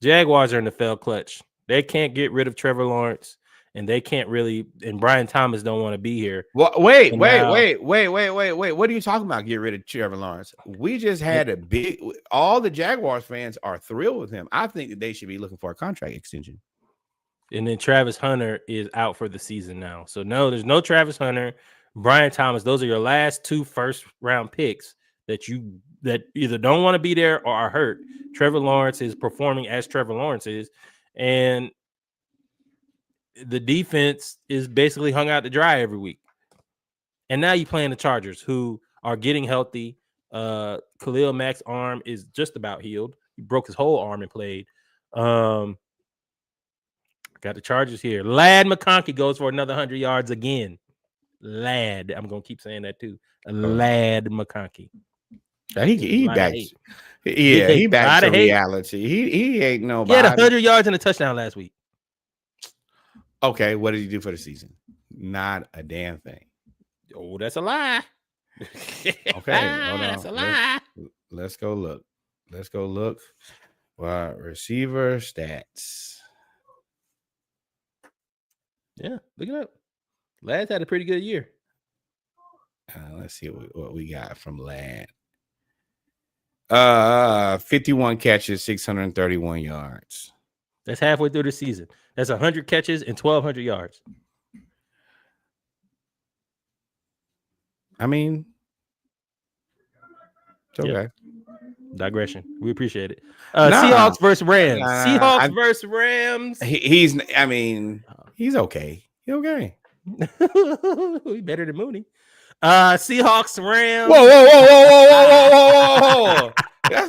Jaguars are in the fell clutch. They can't get rid of Trevor Lawrence. And they can't really, and Brian Thomas don't want to be here.
Well, wait. What are you talking about? Get rid of Trevor Lawrence. We just had all the Jaguars fans are thrilled with him. I think that they should be looking for a contract extension.
And then Travis Hunter is out for the season now. So no, there's no Travis Hunter, Brian Thomas. Those are your last 2 first-round picks that either don't want to be there or are hurt. Trevor Lawrence is performing as Trevor Lawrence is, and the defense is basically hung out to dry every week. And now you're playing the Chargers, who are getting healthy. Khalil Mack's arm is just about healed. He broke his whole arm and played. Got the Chargers here. Ladd McConkey goes for another 100 yards again. Ladd. I'm going to keep saying that too. Ladd McConkey.
He back. Yeah, he back to reality. He ain't nobody.
He had 100 yards and a touchdown last week.
Okay, what did he do for the season? Not a damn thing.
Oh, that's a lie.
Okay, hold on.
That's a lie.
Let's go look. Wide receiver stats.
Yeah, look it up. Ladd's had a pretty good year.
Let's see what we got from Ladd. 51 catches, 631 yards.
That's halfway through the season. That's 100 catches and 1,200 yards.
I mean, it's okay.
Yep. Digression. We appreciate it. Seahawks versus Rams. Seahawks versus Rams.
He's okay. He's okay.
He's better than Mooney. Seahawks Rams.
Whoa. Hell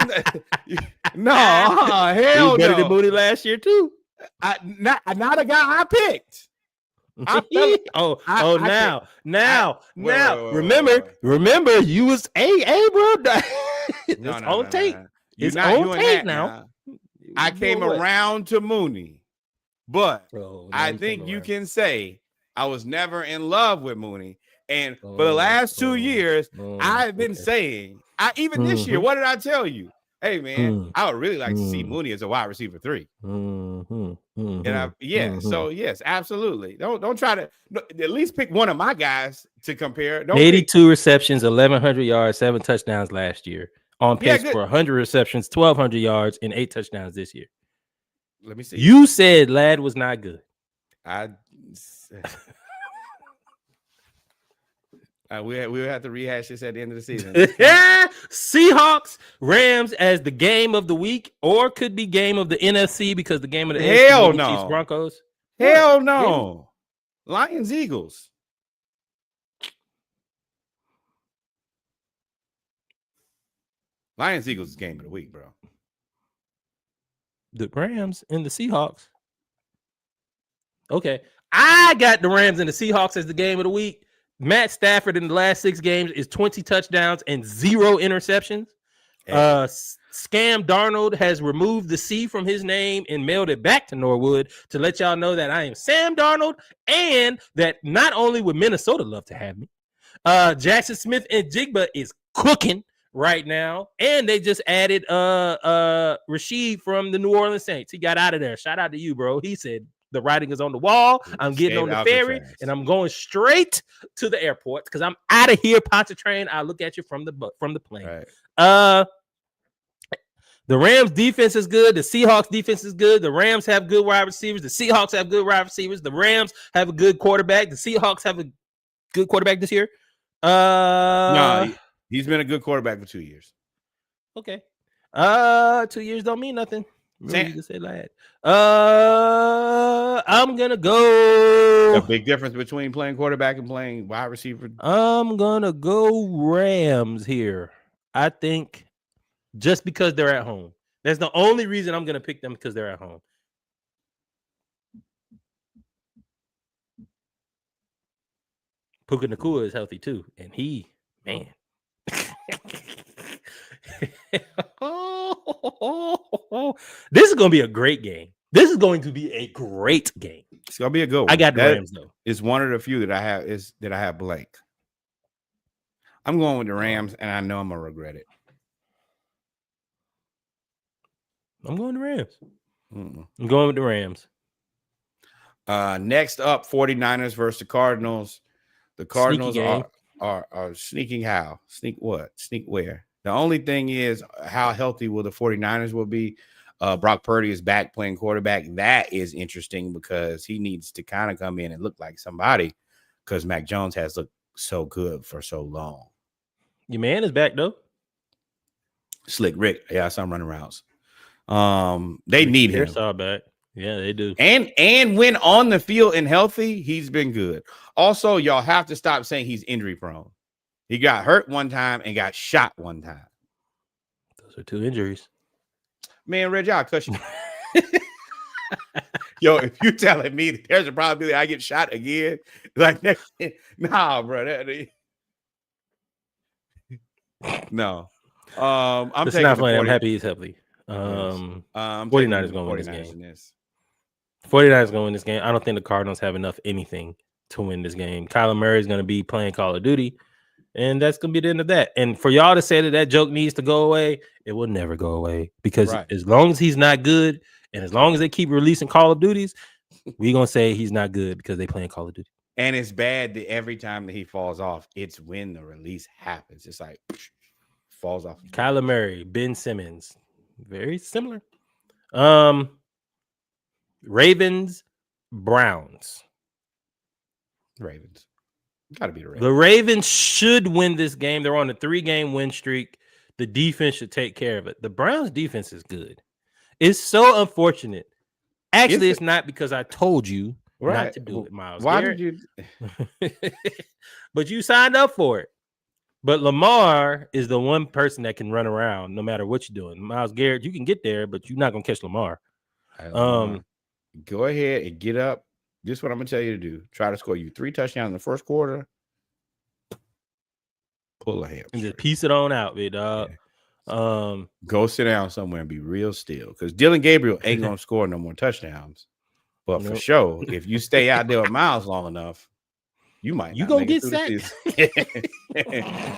no. Better than Mooney last year too.
Not a guy I picked.
Now. Remember, you was bro. It's on tape. It's on tape now.
I came around to Mooney, but I think you can say I was never in love with Mooney. And for the last 2 years, I've been saying, even this year, what did I tell you? Hey man, I would really like to see Mooney as a wide receiver 3. So yes, absolutely. Don't try to at least pick one of my guys to compare.
82 receptions, 1,100 yards, 7 touchdowns last year. On pace for 100 receptions, 1,200 yards, and 8 touchdowns this year.
Let me see.
You said Ladd was not good.
We'll have to rehash this at the end of the season.
Seahawks, Rams as the game of the week, or could be game of the NFC because the game of the NFC, Chiefs, Broncos.
Hell no. Lions, Eagles. Lions, Eagles is game of the week, bro.
The Rams and the Seahawks. Okay. I got the Rams and the Seahawks as the game of the week. Matt Stafford in the last 6 games is 20 touchdowns and 0 interceptions.
Hey.
Scam Darnold has removed the C from his name and mailed it back to Norwood to let y'all know that I am Sam Darnold and that not only would Minnesota love to have me, Jackson Smith and Jigba is cooking right now, and they just added Rashid from the New Orleans Saints. He got out of there. Shout out to you, bro. He said the writing is on the wall. I'm getting on the ferry and I'm going straight to the airport because I'm out of here. Pontchartrain. I'll look at you from the plane.
Right.
The Rams defense is good. The Seahawks defense is good. The Rams have good wide receivers. The Seahawks have good wide receivers. The Rams have a good quarterback. The Seahawks have a good quarterback this year.
No, he's been a good quarterback for 2 years.
Okay. 2 years don't mean nothing. Really, you can say that. I'm gonna go.
A big difference between playing quarterback and playing wide receiver.
I'm gonna go Rams here. I think just because they're at home. That's the only reason I'm gonna pick them because they're at home. Puka Nacua is healthy too, and he, man. This is going to be a great game. This is going to be a great game.
It's going to be a good one.
I got the Rams though.
It's one of the few that I have blank. I'm going with the Rams, and I know I'm going to regret it.
I'm going to Rams. I'm going with the Rams.
Next up, 49ers versus the Cardinals. The Cardinals are sneaking how? Sneak what? Sneak where? The only thing is how healthy will the 49ers will be. Brock Purdy is back playing quarterback. That is interesting because he needs to kind of come in and look like somebody because Mac Jones has looked so good for so long.
Your man is back, though.
Slick Rick. Yeah, I saw him running routes. They need him.
All back. Yeah, they do.
And when on the field and healthy, he's been good. Also, y'all have to stop saying he's injury prone. He got hurt one time and got shot one time.
Those are 2 injuries.
Man, Reggie, I'll cut you. Yo, if you telling me that there's a probability I get shot again, like nah, bro. No. I'm
taking not funny. I'm happy he's healthy. 49ers going to win this game. 49ers going to win this game. I don't think the Cardinals have enough anything to win this game. Kyler Murray is going to be playing Call of Duty, and that's going to be the end of that. And for y'all to say that joke needs to go away, it will never go away because as long as he's not good and as long as they keep releasing Call of Duties, we're going to say he's not good because they playing Call of Duty.
And it's bad that every time that he falls off, it's when the release happens. It's like falls off.
Kyler Murray, Ben Simmons, very similar. Ravens, Browns.
Ravens. Gotta be the Ravens.
The Ravens should win this game. They're on a 3-game win streak. The defense should take care of it. The Browns defense is good. It's so unfortunate. Actually, it's not because I told you not to do it, Miles.
Why did you?
But you signed up for it. But Lamar is the one person that can run around no matter what you're doing. Myles Garrett, you can get there, but you're not gonna catch Lamar.
Go ahead and get up. This is what I'm gonna tell you to do. Try to score you 3 touchdowns in the first quarter. Pull a hamstring.
And just piece it on out, big dog. Yeah.
Go sit down somewhere and be real still. Because Dylan Gabriel ain't gonna score no more touchdowns. But for sure, if you stay out there with Miles long enough, you might.
You gonna get sacked.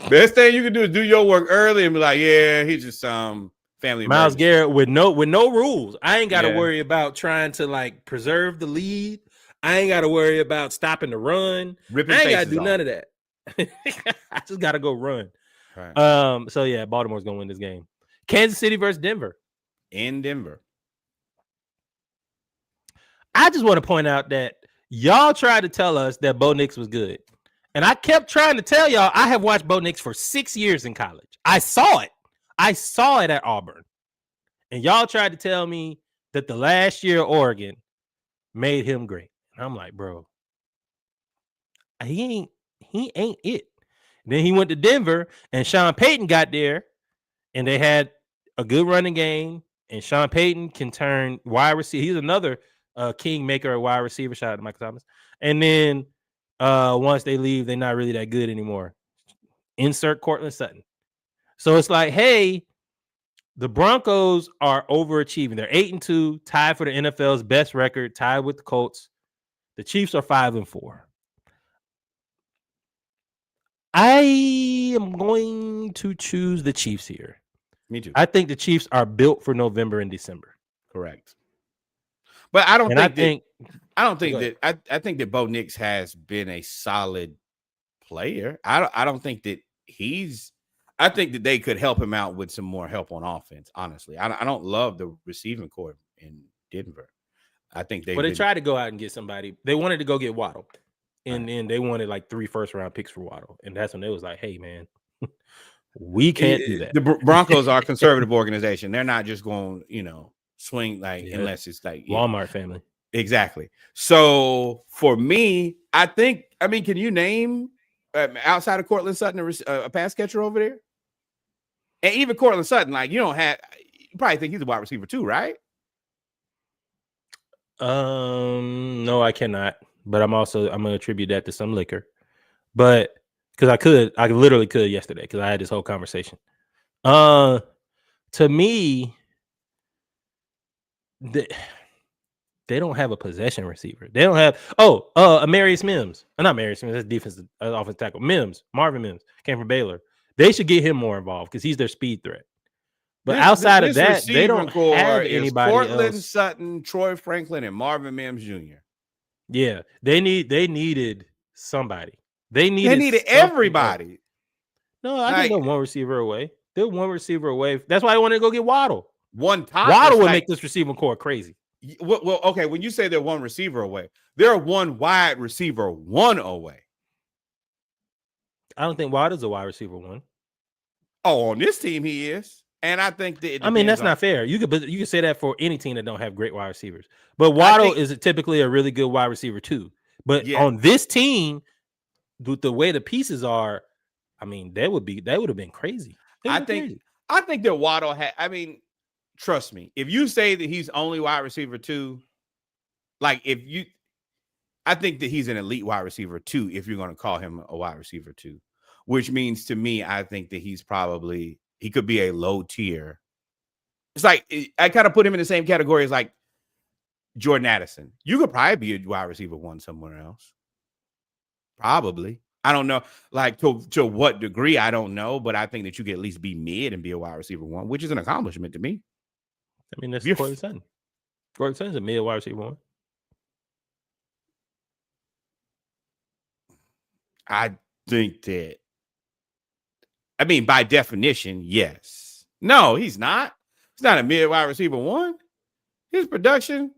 Best thing you can do is do your work early and be like, yeah, he's just family.
Myles Garrett with no rules. I ain't got to worry about trying to like preserve the lead. I ain't got to worry about stopping the run. I ain't got to do none of that. I just got to go run. Right. So yeah, Baltimore's gonna win this game. Kansas City versus Denver.
In Denver.
I just want to point out that y'all tried to tell us that Bo Nix was good. And I kept trying to tell y'all I have watched Bo Nix for 6 years in college. I saw it. I saw it at Auburn. And y'all tried to tell me that the last year at Oregon made him great. And I'm like, bro, he ain't it. Then he went to Denver and Sean Payton got there and they had a good running game. And Sean Payton can turn wide receiver. He's another kingmaker at wide receiver. Shout out to Michael Thomas. And then Once they leave, they're not really that good anymore. Insert Cortland Sutton. So it's like, hey, the Broncos are overachieving. They're 8-2, tied for the NFL's best record, tied with the Colts. The Chiefs are 5-4. I am going to choose the Chiefs here.
Me too.
I think the Chiefs are built for November and December.
Correct. But I don't
And
think I think that Bo Nix has been a solid player. I don't think that I think that they could help him out with some more help on offense. Honestly, I don't love the receiving corps in Denver. I think they
tried to go out and get somebody. They wanted to go get Waddle, and then they wanted like 3 first-round picks for Waddle, and that's when it was like, "Hey, man, we can't do that."
The Broncos are a conservative organization. They're not just going, swing unless it's like
Walmart family.
Exactly. So for me, can you name outside of Cortland Sutton a pass catcher over there? And even Cortland Sutton, you probably think he's a wide receiver too, right?
No, I cannot. But I'm gonna attribute that to some liquor. But because I literally could yesterday because I had this whole conversation. To me, they don't have a possession receiver. They don't have Amarius Mims. Not Amarius Mims, that's defensive offensive tackle. Marvin Mims came from Baylor. They should get him more involved because he's their speed threat. But outside of that, they don't have anybody
Cortland
else.
Sutton, Troy Franklin, and Marvin Mims Jr.
Yeah, they needed somebody. They needed
everybody.
Else. No, I think they're one receiver away. They're one receiver away. That's why I wanted to go get Waddle. Waddle would make this receiving core crazy.
Well, okay. When you say they're one receiver away, they're one wide receiver one away.
I don't think Waddle's a wide receiver one.
Oh, on this team he is. And I think that
that's not fair. You could say that for any team that don't have great wide receivers. But Waddle is typically a really good wide receiver too. But on this team, with the way the pieces are, that would have been crazy.
I think that Waddle trust me, if you say that he's only wide receiver 2, I think that he's an elite wide receiver 2 if you're going to call him a wide receiver 2, which means to me, I think that he could be a low tier. It's like, I kind of put him in the same category as like Jordan Addison. You could probably be a wide receiver 1 somewhere else. Probably. I don't know, to what degree, I don't know, but I think that you could at least be mid and be a wide receiver 1, which is an accomplishment to me.
That's Cortland Sutton. Cortland Sutton's a mid wide receiver 1.
I think that, by definition, yes. No, he's not. He's not a mid wide receiver 1. His production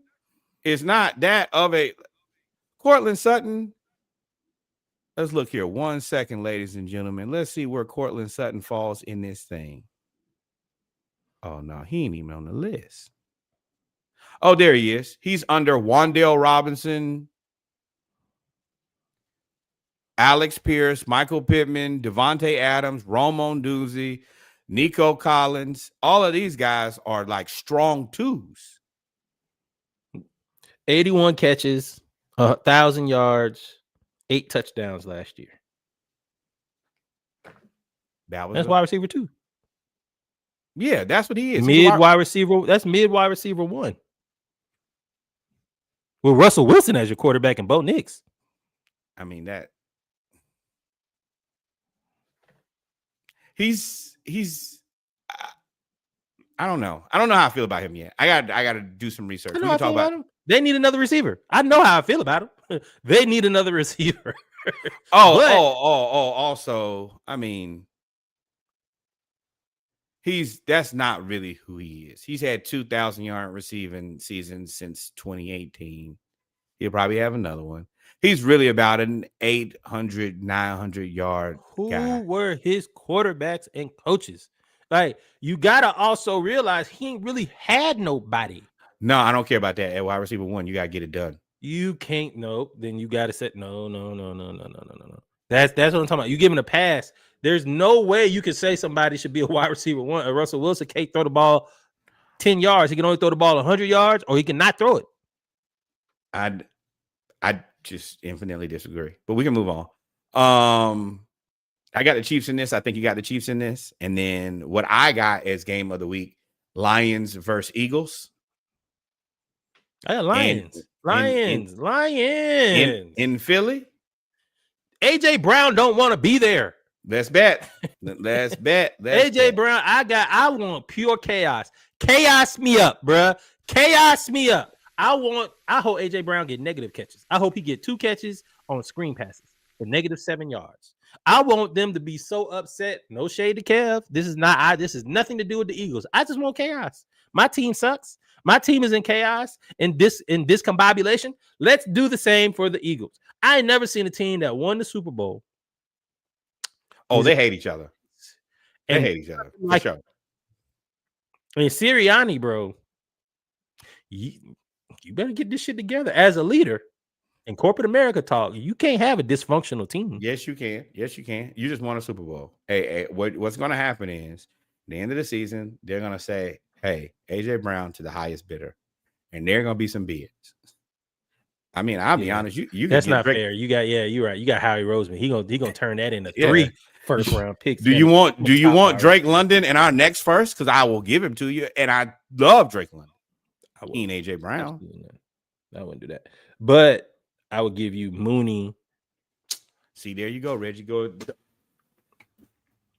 is not that of a Cortland Sutton. Let's look here 1 second, ladies and gentlemen. Let's see where Cortland Sutton falls in this thing. Oh, no, he ain't even on the list. Oh, there he is. He's under Wan'Dale Robinson, Alex Pierce, Michael Pittman, Devontae Adams, Rome Odunze, Nico Collins. All of these guys are like strong 2s.
81 catches, 1,000 yards, 8 touchdowns last year. That's wide receiver 2.
Yeah, that's what he is.
Mid wide receiver. That's mid wide receiver 1. With Russell Wilson as your quarterback and Bo Nix.
He's I don't know. I don't know how I feel about him yet. I got to do some research. We can talk about
him. They need another receiver. I know how I feel about him. They need another receiver.
Also, that's not really who he is. He's had 2,000-yard receiving seasons since 2018. He'll probably have another one. He's really about an 800, 900-yard guy.
Who were his quarterbacks and coaches? Like, you got to also realize he ain't really had nobody.
No, I don't care about that. At wide receiver 1, you got to get it done.
You can't. Nope. Then you got to set. No. That's what I'm talking about. You giving a pass. There's no way you can say somebody should be a wide receiver 1. Russell Wilson can't throw the ball 10 yards. He can only throw the ball 100 yards, or he can not throw it.
just infinitely disagree. But we can move on. I got the Chiefs in this. I think you got the Chiefs in this. And then what I got as game of the week, Lions versus Eagles.
I got Lions. Lions.
In Philly.
AJ Brown don't want to be there.
Let's bet.
AJ Brown, I want pure chaos. Chaos me up, bruh. Chaos me up. I hope AJ Brown get negative catches. I hope he get 2 catches on screen passes for -7 yards. I want them to be so upset. No shade to Kev. This is nothing to do with the Eagles. I just want chaos. My team sucks. My team is in chaos in this combobulation. Let's do the same for the Eagles. I ain't never seen a team that won the Super Bowl.
Oh, they hate each other. They hate each other. For sure.
I mean, Sirianni, bro, you better get this shit together as a leader. In corporate America talk, you can't have a dysfunctional team.
Yes, you can. Yes, you can. You just won a Super Bowl. Hey, what's going to happen is, at the end of the season, they're going to say, hey, AJ Brown to the highest bidder. And there are going to be some bids. I mean, I'll be honest. You
that's not fair. You got you're right. You got Howie Roseman. He gonna turn that into 3 first-round picks.
Do you want Drake London in our next first? Because I will give him to you, and I love Drake London. He ain't AJ Brown.
I wouldn't do that, but I would give you Mooney.
See, there you go, Reggie. Go.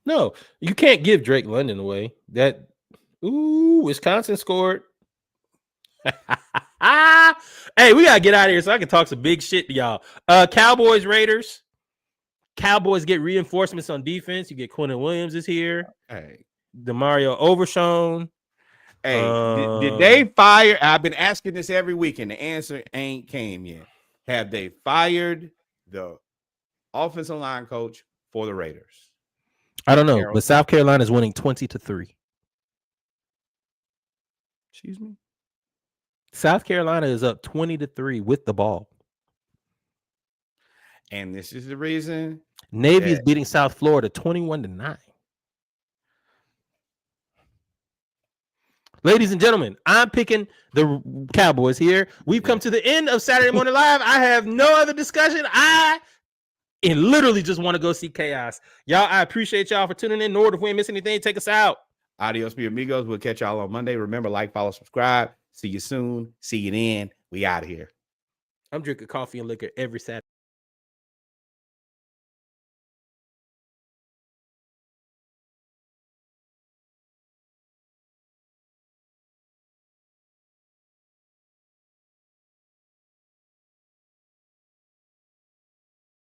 No, you can't give Drake London away. Wisconsin scored. Hey, we gotta get out of here so I can talk some big shit to y'all. Cowboys, Raiders. Cowboys get reinforcements on defense. You get Quentin Williams is here.
Hey,
DeMario Overshown.
Hey, did they fire? I've been asking this every week, and the answer ain't came yet. Have they fired the offensive line coach for the Raiders?
I don't know, but South Carolina is winning 20-3.
Excuse me.
South Carolina is up 20-3 with the ball.
And this is the reason
Navy is beating South Florida 21-9. Ladies and gentlemen, I'm picking the Cowboys here. We've come to the end of Saturday Morning Live. I have no other discussion. I literally just want to go see chaos. Y'all, I appreciate y'all for tuning in. Nord, if we ain't miss anything, take us out.
Adios, mi amigos. We'll catch y'all on Monday. Remember, like, follow, subscribe. See you soon. See you then. We out of here.
I'm drinking coffee and liquor every Saturday.